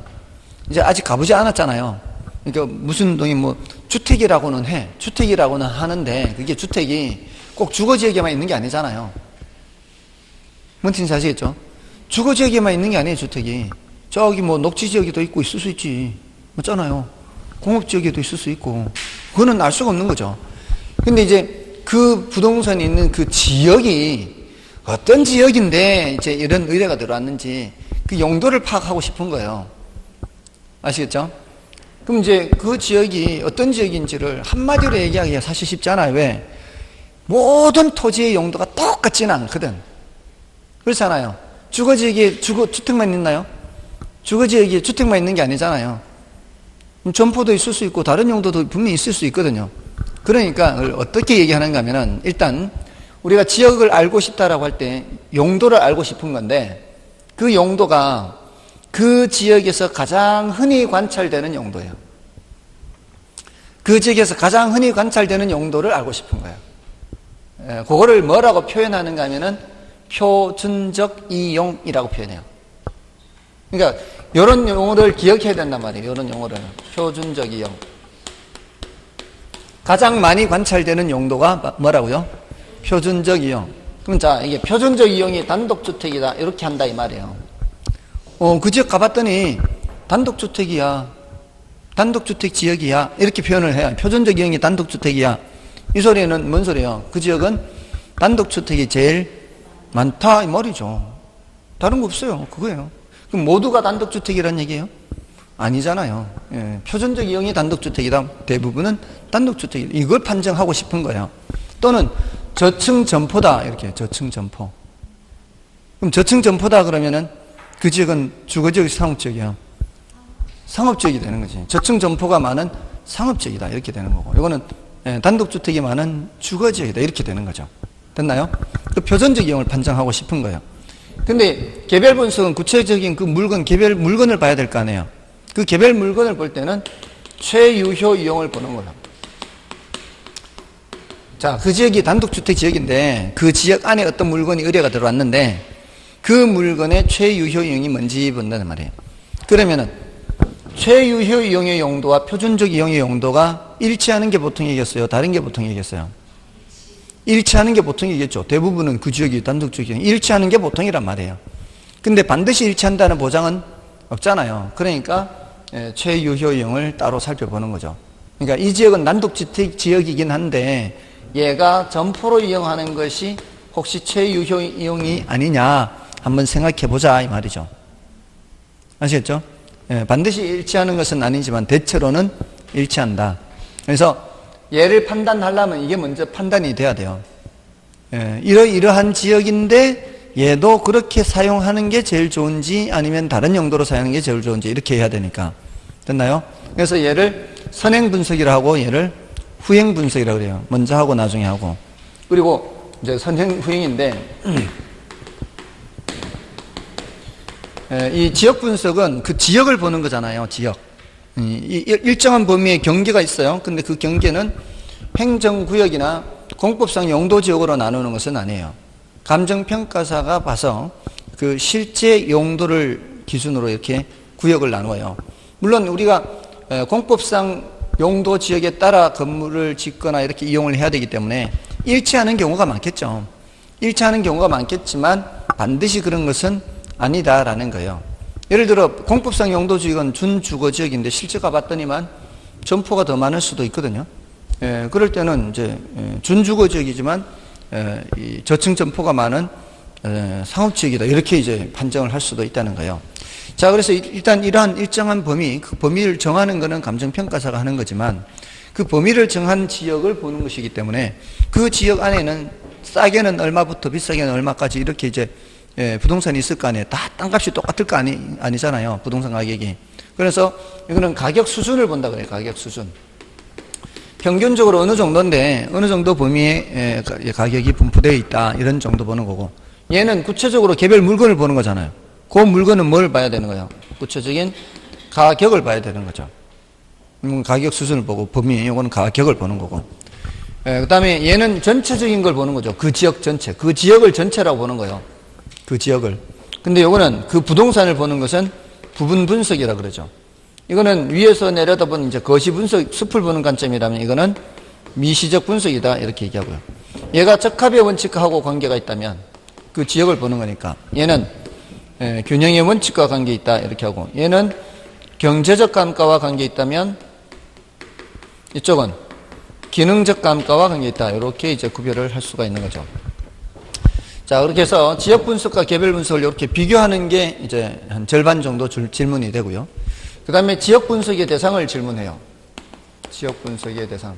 이제 아직 가보지 않았잖아요. 그러니까 무슨 동이 뭐 주택이라고는 해. 주택이라고는 하는데 그게 주택이 꼭 주거지역에만 있는 게 아니잖아요. 뭔 뜻인지 아시겠죠? 주거지역에만 있는 게 아니에요, 주택이. 저기 뭐 녹지지역에도 있고 있을 수 있지. 맞잖아요. 공업지역에도 있을 수 있고. 그거는 알 수가 없는 거죠. 근데 이제 그 부동산이 있는 그 지역이 어떤 지역인데 이제 이런 의뢰가 들어왔는지 그 용도를 파악하고 싶은 거예요. 아시겠죠? 그럼 이제 그 지역이 어떤 지역인지를 한마디로 얘기하기가 사실 쉽지 않아요. 왜? 모든 토지의 용도가 똑같지는 않거든. 그렇잖아요. 주거지역에 주택만 있나요? 주거지역에 주택만 있는 게 아니잖아요. 점포도 있을 수 있고 다른 용도도 분명히 있을 수 있거든요. 그러니까 어떻게 얘기하는가 하면은 일단 우리가 지역을 알고 싶다라고 할 때 용도를 알고 싶은 건데 그 용도가 그 지역에서 가장 흔히 관찰되는 용도예요. 그 지역에서 가장 흔히 관찰되는 용도를 알고 싶은 거예요. 그거를 뭐라고 표현하는가 하면은 표준적 이용이라고 표현해요. 그러니까 이런 용어를 기억해야 된단 말이에요. 이런 용어를. 표준적 이용. 가장 많이 관찰되는 용도가 뭐라고요? 표준적 이용. 그럼 자, 이게 표준적 이용이 단독주택이다. 이렇게 한다 이 말이에요. 그 지역 가봤더니 단독주택이야. 단독주택 지역이야. 이렇게 표현을 해야 표준적 이용이 단독주택이야. 이 소리는 뭔 소리예요? 그 지역은 단독주택이 제일 많다 이 말이죠. 다른 거 없어요. 그거예요. 그럼 모두가 단독주택이란 얘기예요? 아니잖아요. 예, 표준적 이용이 단독주택이다. 대부분은 단독주택이다. 이걸 판정하고 싶은 거예요. 또는 저층 점포다. 이렇게 저층 점포. 그럼 저층 점포다 그러면은 그 지역은 주거지역이 상업지역이야. 상업지역이 되는 거지. 저층 점포가 많은 상업지역이다. 이렇게 되는 거고. 이거는 단독주택이 많은 주거지역이다. 이렇게 되는 거죠. 됐나요? 그 표준적 이용을 판정하고 싶은 거예요. 근데 개별 분석은 구체적인 그 물건, 개별 물건을 봐야 될 거 아니에요. 그 개별 물건을 볼 때는 최유효 이용을 보는 거예요. 자, 그 지역이 단독주택 지역인데 그 지역 안에 어떤 물건이 의뢰가 들어왔는데 그 물건의 최유효 이용이 뭔지 본다는 말이에요. 그러면은 최유효 이용의 용도와 표준적 이용의 용도가 일치하는 게 보통이겠어요? 다른 게 보통이겠어요? 일치하는 게 보통이겠죠. 대부분은 그 지역이 단독주택이 일치하는 게 보통이란 말이에요. 근데 반드시 일치한다는 보장은 없잖아요. 그러니까 최유효 이용을 따로 살펴보는 거죠. 그러니까 이 지역은 단독주택 지역이긴 한데 얘가 점포로 이용하는 것이 혹시 최유효 이용이 아니냐 한번 생각해 보자 이 말이죠. 아시겠죠? 반드시 일치하는 것은 아니지만 대체로는 일치한다. 그래서 얘를 판단하려면 이게 먼저 판단이 돼야 돼요. 이러한 지역인데 얘도 그렇게 사용하는 게 제일 좋은지 아니면 다른 용도로 사용하는 게 제일 좋은지 이렇게 해야 되니까. 됐나요? 그래서 얘를 선행 분석이라고 하고 얘를 후행 분석이라고 그래요. 먼저 하고 나중에 하고. 그리고 이제 선행 후행인데 이 지역 분석은 그 지역을 보는 거잖아요. 지역. 일정한 범위의 경계가 있어요. 근데 그 경계는 행정구역이나 공법상 용도지역으로 나누는 것은 아니에요. 감정평가사가 봐서 그 실제 용도를 기준으로 이렇게 구역을 나누어요. 물론 우리가 공법상 용도지역에 따라 건물을 짓거나 이렇게 이용을 해야 되기 때문에 일치하는 경우가 많겠죠. 일치하는 경우가 많겠지만 반드시 그런 것은 아니다라는 거예요. 예를 들어 공법상 용도지역은 준주거지역인데 실제 가봤더니만 점포가 더 많을 수도 있거든요. 그럴 때는 이제 준주거지역이지만 이 저층 점포가 많은 상업지역이다 이렇게 이제 판정을 할 수도 있다는 거예요. 자, 그래서 일단 이러한 일정한 범위, 그 범위를 정하는 것은 감정평가사가 하는 거지만 그 범위를 정한 지역을 보는 것이기 때문에 그 지역 안에는 싸게는 얼마부터 비싸게는 얼마까지 이렇게 이제 부동산이 있을 거 아니에요. 다 땅값이 똑같을 거 아니잖아요. 부동산 가격이. 그래서 이거는 가격 수준을 본다 그래요. 가격 수준. 평균적으로 어느 정도인데 어느 정도 범위에 가격이 분포되어 있다. 이런 정도 보는 거고. 얘는 구체적으로 개별 물건을 보는 거잖아요. 그 물건은 뭘 봐야 되는 거예요? 구체적인 가격을 봐야 되는 거죠. 가격 수준을 보고 범위, 이거는 가격을 보는 거고. 그 다음에 얘는 전체적인 걸 보는 거죠. 그 지역 전체. 그 지역을 전체라고 보는 거예요. 그 지역을. 근데 요거는 그 부동산을 보는 것은 부분 분석이라 그러죠. 이거는 위에서 내려다본 이제 거시 분석, 숲을 보는 관점이라면 이거는 미시적 분석이다. 이렇게 얘기하고요. 얘가 적합의 원칙하고 관계가 있다면 그 지역을 보는 거니까 얘는 균형의 원칙과 관계 있다. 이렇게 하고 얘는 경제적 감가와 관계 있다면 이쪽은 기능적 감가와 관계 있다. 이렇게 이제 구별을 할 수가 있는 거죠. 자, 그렇게 해서 지역 분석과 개별 분석을 이렇게 비교하는 게 이제 한 절반 정도 질문이 되고요. 그 다음에 지역 분석의 대상을 질문해요. 지역 분석의 대상.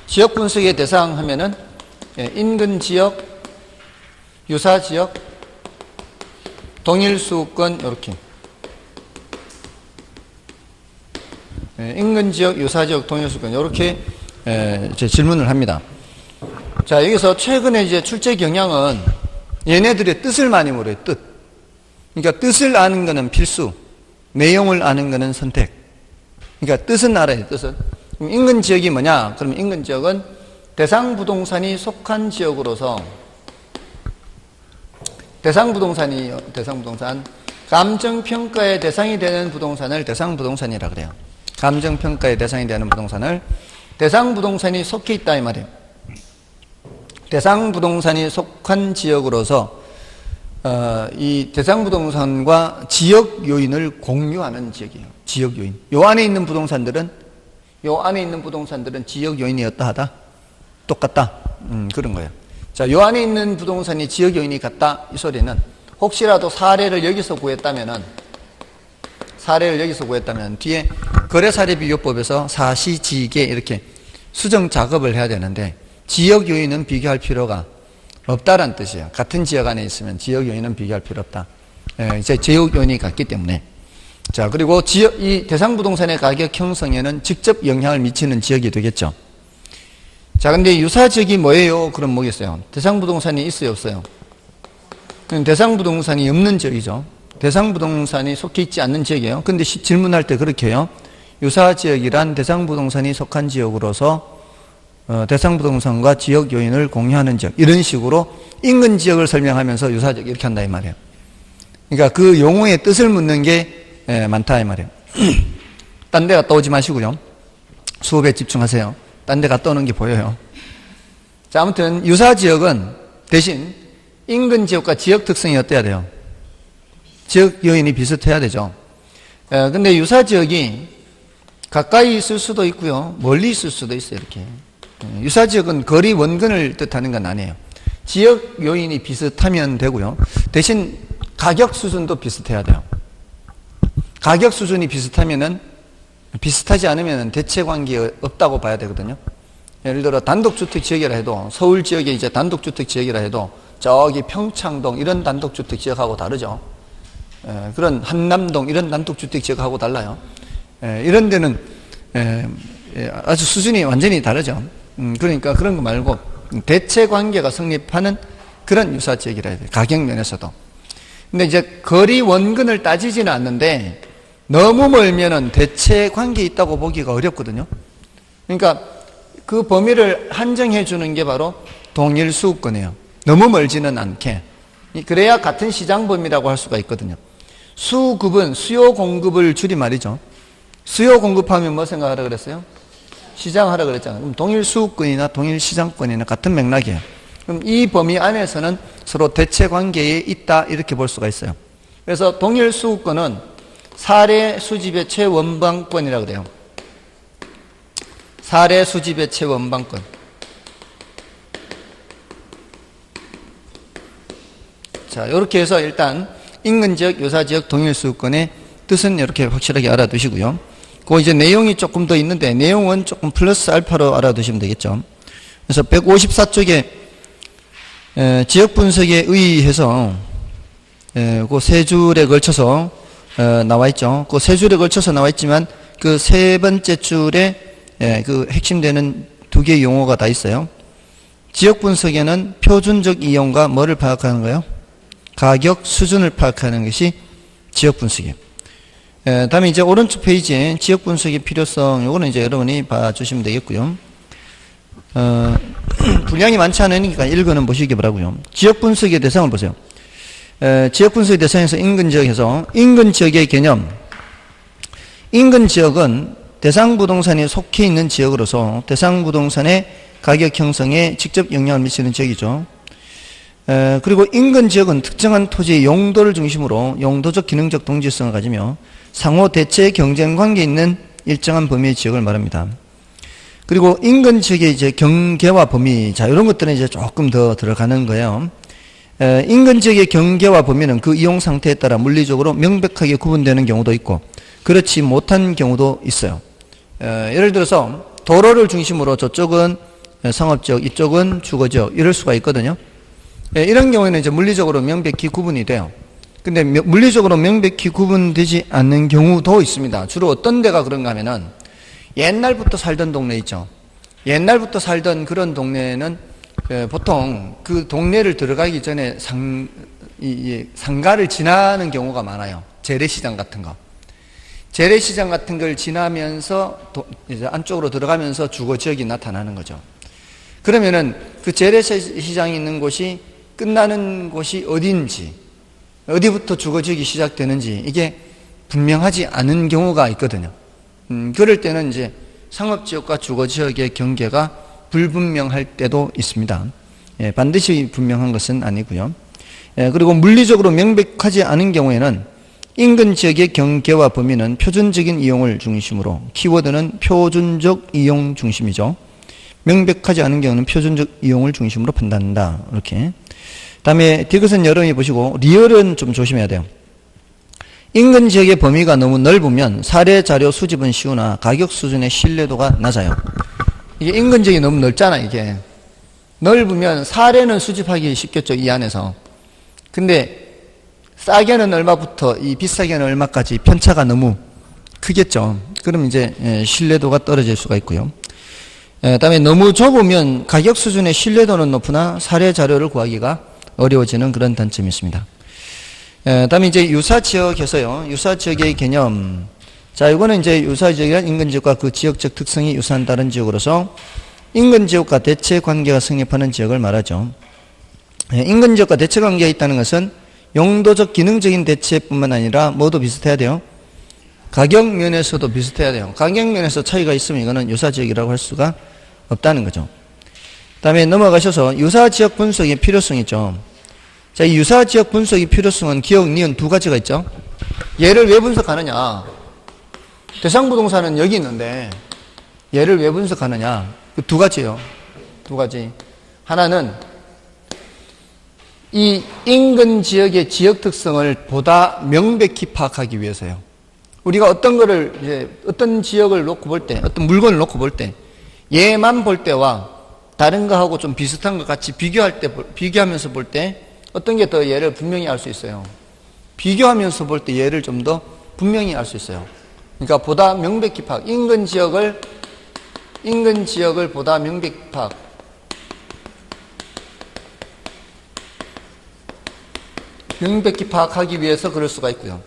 지역 분석의 대상 하면은 인근 지역, 유사 지역, 동일 수권 이렇게. 인근 지역, 유사 지역, 동일 수권 이렇게 이제 질문을 합니다. 자, 여기서 최근에 이제 출제 경향은 얘네들의 뜻을 많이 물어요. 뜻. 그러니까 뜻을 아는 거는 필수, 내용을 아는 거는 선택. 그러니까 뜻은 알아야 돼요. 뜻은. 그럼 인근 지역이 뭐냐? 그러면 인근 지역은 대상 부동산이 속한 지역으로서 대상 부동산 감정평가의 대상이 되는 부동산을 대상부동산이라 그래요. 감정평가의 대상이 되는 부동산을 대상부동산이 속해 있다 이 말이에요. 대상부동산이 속한 지역으로서 이 대상부동산과 지역 요인을 공유하는 지역이에요. 지역 요인. 요 안에 있는 부동산들은 지역 요인이 어떠하다? 똑같다. 그런 거예요. 자, 요 안에 있는 부동산이 지역 요인이 같다. 이 소리는 혹시라도 사례를 여기서 구했다면 뒤에 거래사례비교법에서 사시지계 이렇게 수정 작업을 해야 되는데 지역 요인은 비교할 필요가 없다라는 뜻이에요. 같은 지역 안에 있으면 지역 요인은 비교할 필요 없다. 이제 지역 요인이 같기 때문에. 자, 그리고 이 대상부동산의 가격 형성에는 직접 영향을 미치는 지역이 되겠죠. 자, 근데 유사 지역이 뭐예요? 그럼 뭐겠어요? 대상부동산이 있어요, 없어요? 대상부동산이 없는 지역이죠. 대상부동산이 속해 있지 않는 지역이에요. 근데 질문할 때 그렇게 해요. 유사 지역이란 대상부동산이 속한 지역으로서 대상부동산과 지역 요인을 공유하는 지역. 이런 식으로 인근 지역을 설명하면서 유사 지역 이렇게 한다 이 말이에요. 그러니까 그 용어의 뜻을 묻는 게 많다 이 말이에요. 딴 데 갔다 오지 마시고요. 수업에 집중하세요. 딴 데 갔다 오는 게 보여요. 자, 아무튼 유사 지역은 대신 인근 지역과 지역 특성이 어때야 돼요? 지역 요인이 비슷해야 되죠. 근데 유사 지역이 가까이 있을 수도 있고요. 멀리 있을 수도 있어요. 이렇게. 유사 지역은 거리 원근을 뜻하는 건 아니에요. 지역 요인이 비슷하면 되고요. 대신 가격 수준도 비슷해야 돼요. 가격 수준이 비슷하지 않으면 대체 관계 없다고 봐야 되거든요. 예를 들어 단독주택 지역이라 해도 서울 지역에 이제 단독주택 지역이라 해도 저기 평창동 이런 단독주택 지역하고 다르죠. 그런 한남동 이런 단독주택 지역하고 달라요. 이런 데는 아주 수준이 완전히 다르죠. 그러니까 그런 거 말고 대체 관계가 성립하는 그런 유사 지역이라 해야 돼요. 가격 면에서도. 근데 이제 거리 원근을 따지지는 않는데 너무 멀면은 대체 관계 있다고 보기가 어렵거든요. 그러니까 그 범위를 한정해 주는 게 바로 동일 수급권이에요. 너무 멀지는 않게. 그래야 같은 시장 범위라고 할 수가 있거든요. 수급은 수요 공급을 줄임말이죠. 수요 공급하면 뭐 생각하라 그랬어요? 시장 하라 그랬잖아요. 그럼 동일 수급권이나 동일 시장권이나 같은 맥락이에요. 그럼 이 범위 안에서는 서로 대체 관계에 있다 이렇게 볼 수가 있어요. 그래서 동일 수급권은 사례 수집의 최원방권이라고 그래요. 사례 수집의 최원방권. 자, 이렇게 해서 일단 인근지역, 유사지역, 동일수급권의 뜻은 이렇게 확실하게 알아두시고요. 그 이제 내용이 조금 더 있는데 내용은 조금 플러스 알파로 알아두시면 되겠죠. 그래서 154쪽에 지역 분석에 의해서 그 세 줄에 걸쳐서 나와 있죠. 그 세 줄에 걸쳐서 나와 있지만 그 세 번째 줄에 그 핵심되는 두 개의 용어가 다 있어요. 지역 분석에는 표준적 이용과 뭐를 파악하는 거예요? 가격 수준을 파악하는 것이 지역 분석이에요. 다음에 이제 오른쪽 페이지에 지역 분석의 필요성, 요거는 이제 여러분이 봐주시면 되겠고요. 분량이 많지 않으니까 읽어는 보시기 바라고요. 지역 분석의 대상을 보세요. 지역 분석의 대상에서 인근 지역에서 인근 지역의 개념. 인근 지역은 대상 부동산이 속해 있는 지역으로서 대상 부동산의 가격 형성에 직접 영향을 미치는 지역이죠. 그리고 인근 지역은 특정한 토지의 용도를 중심으로 용도적 기능적 동질성을 가지며 상호 대체 경쟁 관계에 있는 일정한 범위의 지역을 말합니다. 그리고 인근 지역의 이제 경계와 범위, 자, 이런 것들은 이제 조금 더 들어가는 거예요. 인근 지역의 경계와 범위는 그 이용 상태에 따라 물리적으로 명백하게 구분되는 경우도 있고, 그렇지 못한 경우도 있어요. 예를 들어서 도로를 중심으로 저쪽은 상업지역, 이쪽은 주거지역, 이럴 수가 있거든요. 이런 경우에는 이제 물리적으로 명백히 구분이 돼요. 근데 물리적으로 명백히 구분되지 않는 경우도 있습니다. 주로 어떤 데가 그런가 하면은 옛날부터 살던 동네 있죠. 옛날부터 살던 그런 동네는 보통 그 동네를 들어가기 전에 상가를 지나는 경우가 많아요. 재래시장 같은 거. 재래시장 같은 걸 지나면서 이제 안쪽으로 들어가면서 주거지역이 나타나는 거죠. 그러면은 그 재래시장이 있는 곳이 끝나는 곳이 어딘지, 어디부터 주거지역이 시작되는지 이게 분명하지 않은 경우가 있거든요. 그럴 때는 이제 상업지역과 주거지역의 경계가 불분명할 때도 있습니다. 예, 반드시 분명한 것은 아니고요. 예, 그리고 물리적으로 명백하지 않은 경우에는 인근 지역의 경계와 범위는 표준적인 이용을 중심으로, 키워드는 표준적 이용 중심이죠. 명백하지 않은 경우는 표준적 이용을 중심으로 판단한다. 이렇게. 다음에 디귿은 여러분이 보시고 리얼은 좀 조심해야 돼요. 인근 지역의 범위가 너무 넓으면 사례 자료 수집은 쉬우나 가격 수준의 신뢰도가 낮아요. 이게 인근 지역이 너무 넓잖아. 이게 넓으면 사례는 수집하기 쉽겠죠, 이 안에서. 근데 싸게는 얼마부터 이 비싸게는 얼마까지 편차가 너무 크겠죠. 그럼 이제 신뢰도가 떨어질 수가 있고요. 그다음에 너무 좁으면 가격 수준의 신뢰도는 높으나 사례 자료를 구하기가 어려워지는 그런 단점이 있습니다. 그다음에 이제 유사지역에서요. 유사지역의 개념. 자, 이거는 이제 유사지역은 인근지역과 그 지역적 특성이 유사한 다른 지역으로서 인근지역과 대체 관계가 성립하는 지역을 말하죠. 인근지역과 대체 관계가 있다는 것은 용도적 기능적인 대체뿐만 아니라 뭐도 비슷해야 돼요. 가격 면에서도 비슷해야 돼요. 가격 면에서 차이가 있으면 이거는 유사지역이라고 할 수가 없다는 거죠. 그 다음에 넘어가셔서 유사지역 분석의 필요성이 있죠. 자, 이 유사지역 분석의 필요성은 기억, 니은 두 가지가 있죠. 얘를 왜 분석하느냐. 대상부동산은 여기 있는데 얘를 왜 분석하느냐. 두 가지예요. 두 가지. 하나는 이 인근 지역의 지역 특성을 보다 명백히 파악하기 위해서요. 우리가 어떤 거를 이제 어떤 지역을 놓고 볼 때, 어떤 물건을 놓고 볼 때, 얘만 볼 때와 다른 거하고 좀 비슷한 것 같이 비교하면서 볼 때 어떤 게 더 얘를 분명히 알 수 있어요. 비교하면서 볼 때 얘를 좀 더 분명히 알 수 있어요. 그러니까 보다 명백히 파악, 인근 지역을 보다 명백히 파악. 명백히 파악하기 위해서 그럴 수가 있고요.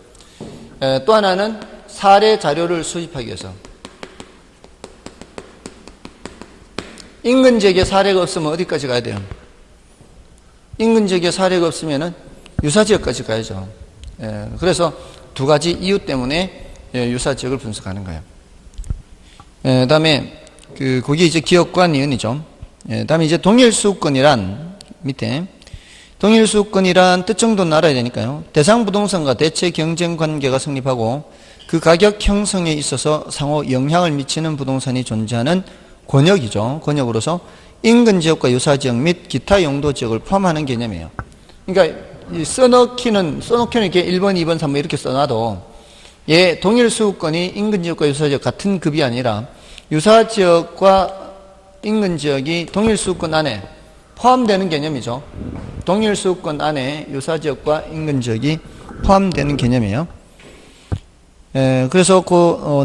또 하나는 사례 자료를 수집하기 위해서. 인근 지역에 사례가 없으면 어디까지 가야 돼요? 인근 지역에 사례가 없으면은 유사지역까지 가야죠. 그래서 두 가지 이유 때문에 유사지역을 분석하는 거예요. 다음에 거기 이제 기억과 니은이죠. 다음에 이제 동일수급권이란 밑에 동일수급권이란 뜻 정도는 알아야 되니까요. 대상 부동산과 대체 경쟁 관계가 성립하고 그 가격 형성에 있어서 상호 영향을 미치는 부동산이 존재하는 권역이죠. 권역으로서 인근 지역과 유사 지역 및 기타 용도 지역을 포함하는 개념이에요. 그러니까 써놓기는 이렇게 1번, 2번, 3번 이렇게 써놔도 얘 동일수급권이 인근 지역과 유사 지역 같은 급이 아니라 유사 지역과 인근 지역이 동일수급권 안에 포함되는 개념이죠. 동일수급권 안에 유사지역과 인근지역이 포함되는 개념이에요. 그래서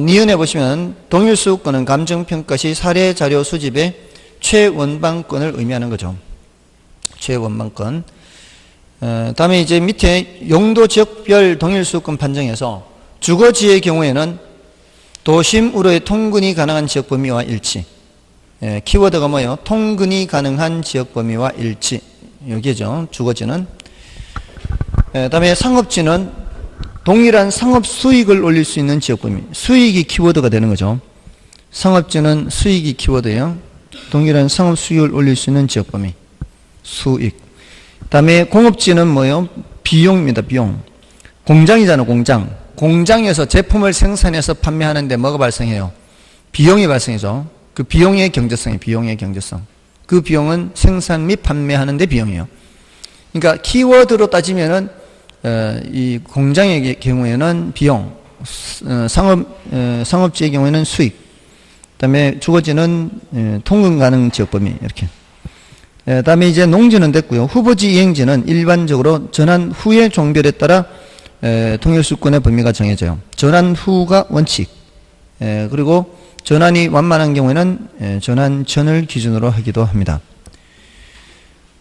니은에 보시면 동일수급권은 감정평가 시 사례자료 수집의 최원방권을 의미하는 거죠. 최원방권. 다음에 이제 밑에 용도지역별 동일수급권 판정에서 주거지의 경우에는 도심으로의 통근이 가능한 지역 범위와 일치. 키워드가 뭐예요? 통근이 가능한 지역 범위와 일치. 여기죠. 주거지는. 다음에 상업지는 동일한 상업 수익을 올릴 수 있는 지역 범위. 수익이 키워드가 되는 거죠. 상업지는 수익이 키워드예요. 동일한 상업 수익을 올릴 수 있는 지역 범위. 수익. 다음에 공업지는 뭐예요? 비용입니다. 비용. 공장이잖아, 공장. 공장에서 제품을 생산해서 판매하는데 뭐가 발생해요? 비용이 발생해죠. 그 비용의 경제성이에요. 비용의 경제성. 그 비용은 생산 및 판매하는 데 비용이에요. 그러니까 키워드로 따지면은 이 공장의 경우에는 비용, 상업지의 경우에는 수익, 그다음에 주거지는 통근 가능 지역 범위 이렇게. 그다음에 이제 농지는 됐고요. 후보지 이행지는 일반적으로 전환 후의 종별에 따라 통일수권의 범위가 정해져요. 전환 후가 원칙. 그리고 전환이 완만한 경우에는 전환 전을 기준으로 하기도 합니다.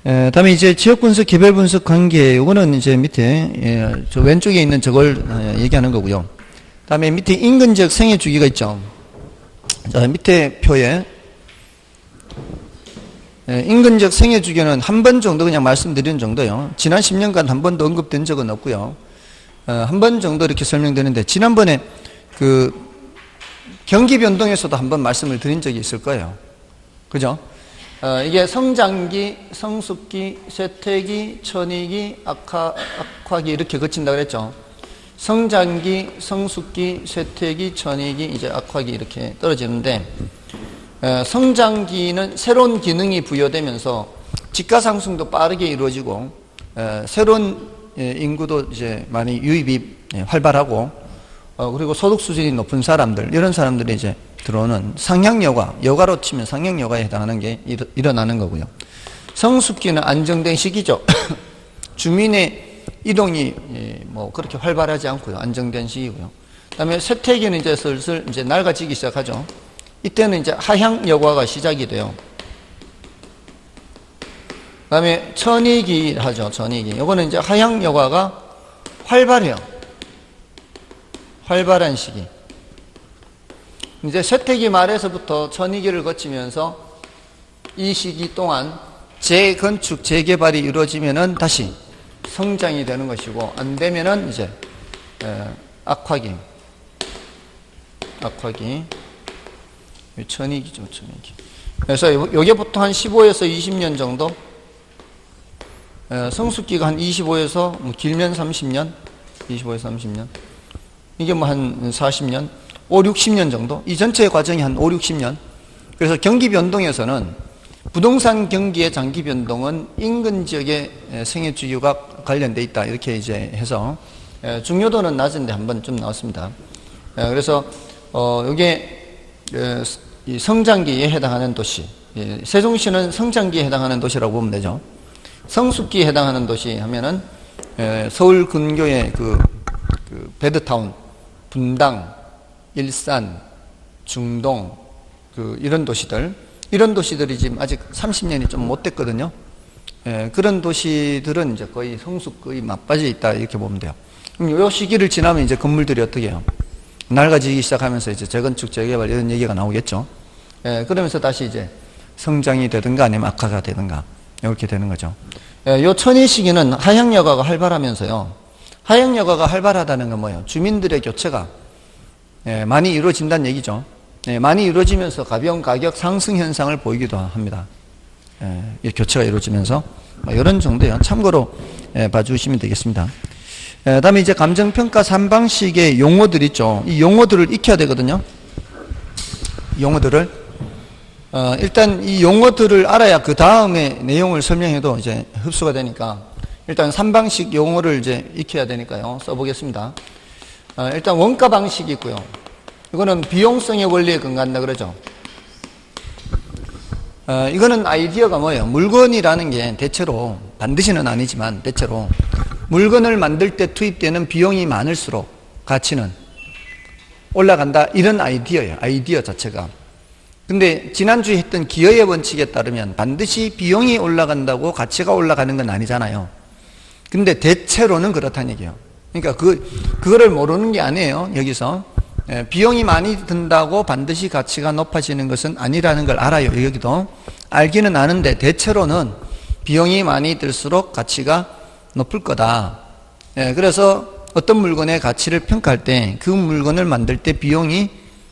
다음에 이제 지역분석, 개별분석 관계, 요거는 이제 밑에, 저 왼쪽에 있는 저걸 얘기하는 거고요. 다음에 밑에 인근지역 생애 주기가 있죠. 자, 밑에 표에, 인근적 생애주기는 한 번 정도 그냥 말씀드리는 정도요. 지난 10년간 한 번도 언급된 적은 없고요. 한 번 정도 이렇게 설명되는데, 지난번에 그 경기 변동에서도 한 번 말씀을 드린 적이 있을 거예요. 그죠? 이게 성장기, 성숙기, 쇠퇴기, 천이기, 악화기 이렇게 거친다고 그랬죠. 성장기, 성숙기, 쇠퇴기, 천이기, 이제 악화기 이렇게 떨어지는데, 성장기는 새로운 기능이 부여되면서 집가상승도 빠르게 이루어지고, 새로운 인구도 이제 많이 유입이 활발하고, 그리고 소득 수준이 높은 사람들, 이런 사람들이 이제 들어오는 상향여가, 여가로 치면 상향여가에 해당하는 게 일어나는 거고요. 성숙기는 안정된 시기죠. 주민의 이동이 뭐 그렇게 활발하지 않고요. 안정된 시기고요. 그 다음에 쇠퇴기는 이제 슬슬 이제 낡아지기 시작하죠. 이때는 이제 하향여가가 시작이 돼요. 그 다음에 천이기 하죠. 천이기. 요거는 이제 하향여가가 활발해요. 활발한 시기. 이제 쇠퇴기 말에서부터 천이기를 거치면서 이 시기 동안 재건축, 재개발이 이루어지면은 다시 성장이 되는 것이고, 안 되면은 이제 악화기. 천이기죠, 천이기. 그래서 요게 보통 한 15에서 20년 정도, 성숙기가 한 25에서 길면 30년, 25에서 30년. 이게 뭐 한 40년, 5, 60년 정도? 이 전체 과정이 한 5, 60년. 그래서 경기 변동에서는 부동산 경기의 장기 변동은 인근 지역의 생애 주기와 관련돼 있다. 이렇게 이제 해서 중요도는 낮은데 한번 좀 나왔습니다. 그래서 이게 성장기에 해당하는 도시, 세종시는 성장기에 해당하는 도시라고 보면 되죠. 성숙기에 해당하는 도시 하면은 서울 근교의 그 베드타운, 분당, 일산, 중동, 이런 도시들이 지금 아직 30년이 좀 못 됐거든요. 그런 도시들은 이제 거의 성숙 거의 맞빠져 있다 이렇게 보면 돼요. 그럼 이 시기를 지나면 이제 건물들이 어떻게 해요? 낡아지기 시작하면서 이제 재건축, 재개발 이런 얘기가 나오겠죠. 그러면서 다시 이제 성장이 되든가 아니면 악화가 되든가 이렇게 되는 거죠. 요 천이 시기는 하향여가가 활발하면서요. 하향여가가 활발하다는 건 뭐예요? 주민들의 교체가 많이 이루어진다는 얘기죠. 많이 이루어지면서 가벼운 가격 상승 현상을 보이기도 합니다. 교체가 이루어지면서 이런 정도요. 참고로 봐주시면 되겠습니다. 다음에 이제 감정평가 3방식의 용어들 있죠. 이 용어들을 익혀야 되거든요. 용어들을 일단 이 용어들을 알아야 그 다음에 내용을 설명해도 이제 흡수가 되니까 일단 3방식 용어를 이제 익혀야 되니까요. 써보겠습니다. 일단 원가 방식이 있고요. 이거는 비용성의 원리에 근거한다 그러죠. 이거는 아이디어가 뭐예요? 물건이라는 게 대체로, 반드시는 아니지만 대체로 물건을 만들 때 투입되는 비용이 많을수록 가치는 올라간다. 이런 아이디어예요. 아이디어 자체가. 근데 지난주에 했던 기여의 원칙에 따르면 반드시 비용이 올라간다고 가치가 올라가는 건 아니잖아요. 근데 대체로는 그렇다는 얘기예요. 그러니까 그거를 모르는 게 아니에요. 여기서 비용이 많이 든다고 반드시 가치가 높아지는 것은 아니라는 걸 알아요. 여기도 알기는 아는데 대체로는 비용이 많이 들수록 가치가 높을 거다. 그래서 어떤 물건의 가치를 평가할 때 그 물건을 만들 때 비용이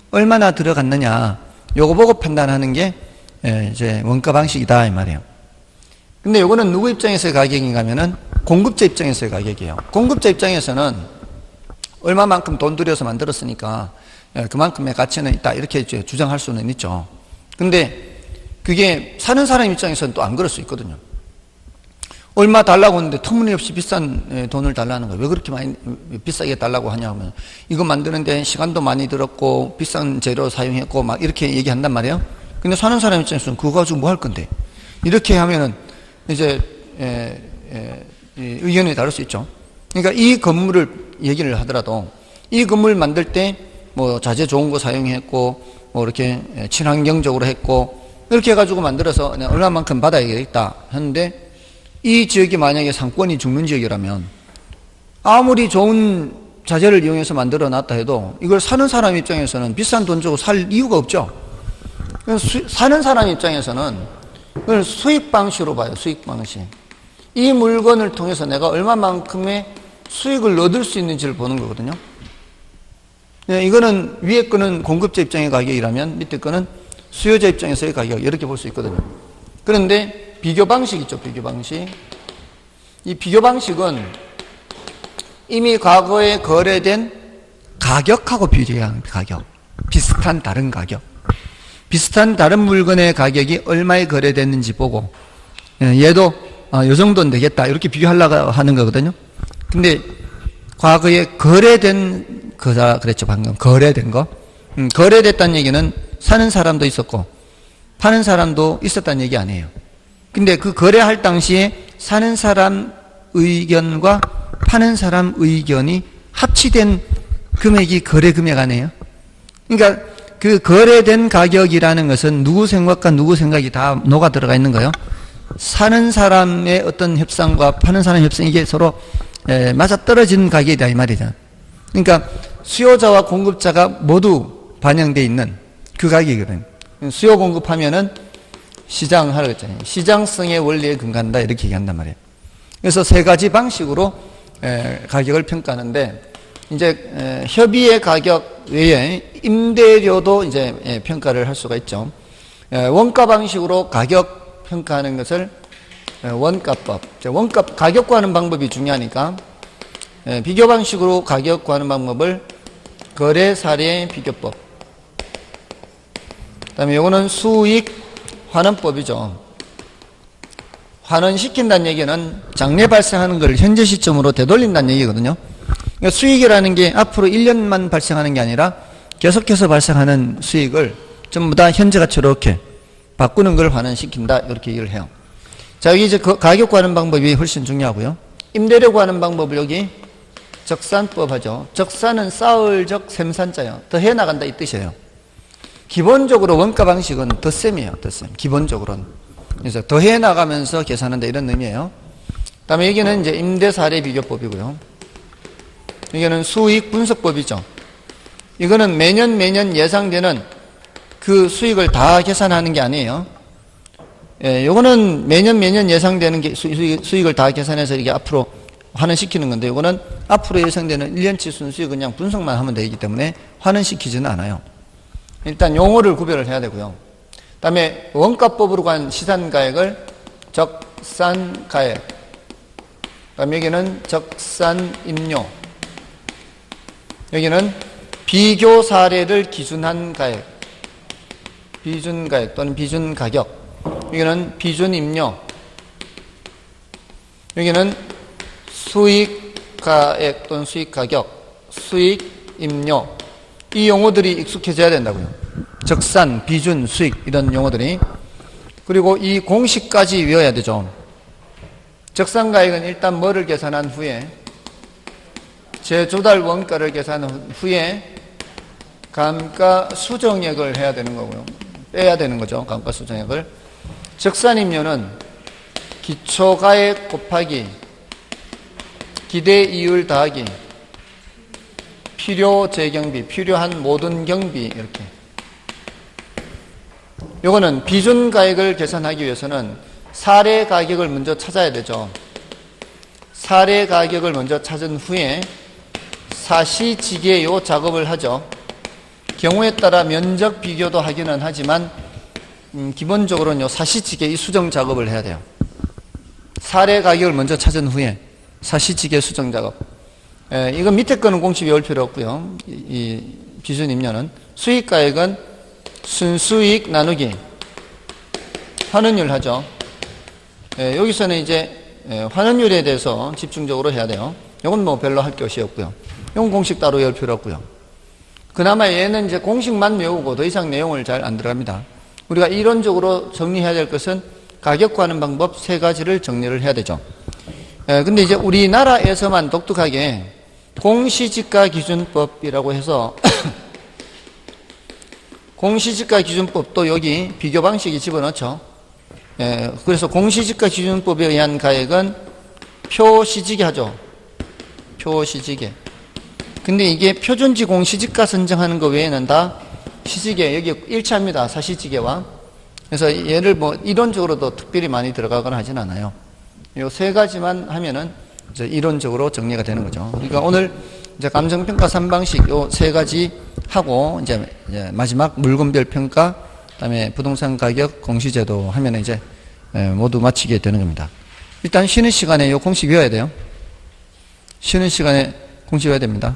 얼마나 들어갔느냐 요거 보고 판단하는 게 이제 원가 방식이다 이 말이에요. 근데 요거는 누구 입장에서의 가격인가 하면은 공급자 입장에서의 가격이에요. 공급자 입장에서는 얼마만큼 돈 들여서 만들었으니까 그만큼의 가치는 있다 이렇게 이제 주장할 수는 있죠. 근데 그게 사는 사람 입장에서는 또 안 그럴 수 있거든요. 얼마 달라고 하는데 터무니없이 비싼 돈을 달라는 거예요. 왜 그렇게 많이 비싸게 달라고 하냐면 이거 만드는데 시간도 많이 들었고 비싼 재료 사용했고 막 이렇게 얘기한단 말이에요. 근데 사는 사람 입장에서는 그거 가지고 뭐 할 건데 이렇게 하면은 이제 의견이 다를 수 있죠. 그러니까 이 건물을 얘기를 하더라도 이 건물 만들 때 뭐 자재 좋은 거 사용했고 뭐 이렇게 친환경적으로 했고 이렇게 해가지고 만들어서 얼마만큼 받아야겠다 하는데 이 지역이 만약에 상권이 죽는 지역이라면 아무리 좋은 자재를 이용해서 만들어 놨다 해도 이걸 사는 사람 입장에서는 비싼 돈 주고 살 이유가 없죠. 사는 사람 입장에서는 그걸 수익 방식으로 봐요. 수익 방식. 이 물건을 통해서 내가 얼마만큼의 수익을 얻을 수 있는지를 보는 거거든요. 이거는 위에 거는 공급자 입장의 가격이라면 밑에 거는 수요자 입장에서의 가격, 이렇게 볼 수 있거든요. 그런데 비교 방식 있죠. 비교 방식. 이 비교 방식은 이미 과거에 거래된 가격하고 비교한 가격, 비슷한 다른 가격, 비슷한 다른 물건의 가격이 얼마에 거래됐는지 보고 얘도 요 정도는 되겠다 이렇게 비교하려고 하는 거거든요. 근데 과거에 거래된 거다 그랬죠. 방금 거래된 거. 거래됐다는 얘기는 사는 사람도 있었고 파는 사람도 있었다는 얘기 아니에요. 근데 그 거래할 당시에 사는 사람 의견과 파는 사람 의견이 합치된 금액이 거래 금액 아니에요? 그러니까 그 거래된 가격이라는 것은 누구 생각과 누구 생각이 다 녹아 들어가 있는 거예요. 사는 사람의 어떤 협상과 파는 사람의 협상, 이게 서로 맞아떨어지는 가격이다 이 말이죠. 그러니까 수요자와 공급자가 모두 반영되어 있는 그 가격이거든요. 수요 공급하면은 시장 하라고 했잖아요. 시장성의 원리에 근거한다 이렇게 얘기한단 말이에요. 그래서 세 가지 방식으로 가격을 평가하는데, 이제 협의의 가격 외에 임대료도 이제 평가를 할 수가 있죠. 원가 방식으로 가격 평가하는 것을 원가법, 원가 가격 구하는 방법이 중요하니까 비교 방식으로 가격 구하는 방법을 거래 사례 비교법. 그다음에 이거는 수익 환원법이죠. 환원시킨다는 얘기는 장래 발생하는 걸 현재 시점으로 되돌린다는 얘기거든요. 그러니까 수익이라는 게 앞으로 1년만 발생하는 게 아니라 계속해서 발생하는 수익을 전부 다 현재 가치로 이렇게 바꾸는 걸 환원시킨다 이렇게 얘기를 해요. 자, 여기 이제 가격 구하는 방법이 훨씬 중요하고요. 임대료 구하는 방법을 여기 적산법 하죠. 적산은 쌓을 적 셈산자요. 더 해나간다 이 뜻이에요. 기본적으로 원가 방식은 덧셈이에요. 덧셈. 기본적으로는. 그래서 더 해나가면서 계산한다 이런 의미예요. 그 다음에 여기는 이제 임대 사례 비교법이고요. 이거는 수익 분석법이죠. 이거는 매년 예상되는 그 수익을 다 계산하는 게 아니에요. 요거는 매년 예상되는 게 수익을 다 계산해서 이게 앞으로 환원시키는 건데, 요거는 앞으로 예상되는 1년치 순수익 그냥 분석만 하면 되기 때문에 환원시키지는 않아요. 일단 용어를 구별을 해야 되고요. 그 다음에 원가법으로 간 시산가액을 적산가액, 그 다음에 여기는 적산임료, 여기는 비교 사례를 기준한 가액, 비준가액 또는 비준가격, 여기는 비준임료, 여기는 수익가액 또는 수익가격, 수익임료. 이 용어들이 익숙해져야 된다고요. 적산, 비준, 수익 이런 용어들이. 그리고 이 공식까지 외워야 되죠. 적산가액은 일단 뭐를 계산한 후에 제조달 원가를 계산한 후에 감가 수정액을 해야 되는 거고요. 빼야 되는 거죠. 감가 수정액을. 적산임료는 기초가액 곱하기 기대 이율 더하기 필요 재경비, 필요한 모든 경비 이렇게. 요거는 비준가액을 계산하기 위해서는 사례 가격을 먼저 찾아야 되죠. 사례 가격을 먼저 찾은 후에 사시지계 요 작업을 하죠. 경우에 따라 면적 비교도 하기는 하지만 기본적으로는 요 사시지계 이 수정 작업을 해야 돼요. 사례 가격을 먼저 찾은 후에 사시지계 수정 작업. 이건 밑에 거는 공식 외울 필요 없고요. 이 비준임료는 수익가액은 순수익 나누기 환원율 하죠. 여기서는 이제 환원율에 대해서 집중적으로 해야 돼요. 이건 뭐 별로 할 것이 없고요. 이건 공식 따로 외울 필요 없고요. 그나마 얘는 이제 공식만 외우고 더 이상 내용을 잘 안 들어갑니다. 우리가 이론적으로 정리해야 될 것은 가격 구하는 방법 세 가지를 정리를 해야 되죠. 근데 이제 우리나라에서만 독특하게 공시지가 기준법이라고 해서 공시지가 기준법도 여기 비교 방식이 집어넣죠. 그래서 공시지가 기준법에 의한 가액은 표시지계 하죠. 표시지계. 근데 이게 표준지 공시지가 선정하는 것 외에는 다 시지계, 여기 일치합니다. 사시지계와. 그래서 얘를 뭐 이론적으로도 특별히 많이 들어가거나 하진 않아요. 요 세 가지만 하면은 이제 이론적으로 정리가 되는 거죠. 그러니까 오늘 이제 감정평가 3방식 요 세 가지 하고 이제 마지막 물건별 평가, 그다음에 부동산 가격 공시제도 하면 이제 모두 마치게 되는 겁니다. 일단 쉬는 시간에 요 공식 외워야 돼요. 쉬는 시간에 공식 외워야 됩니다.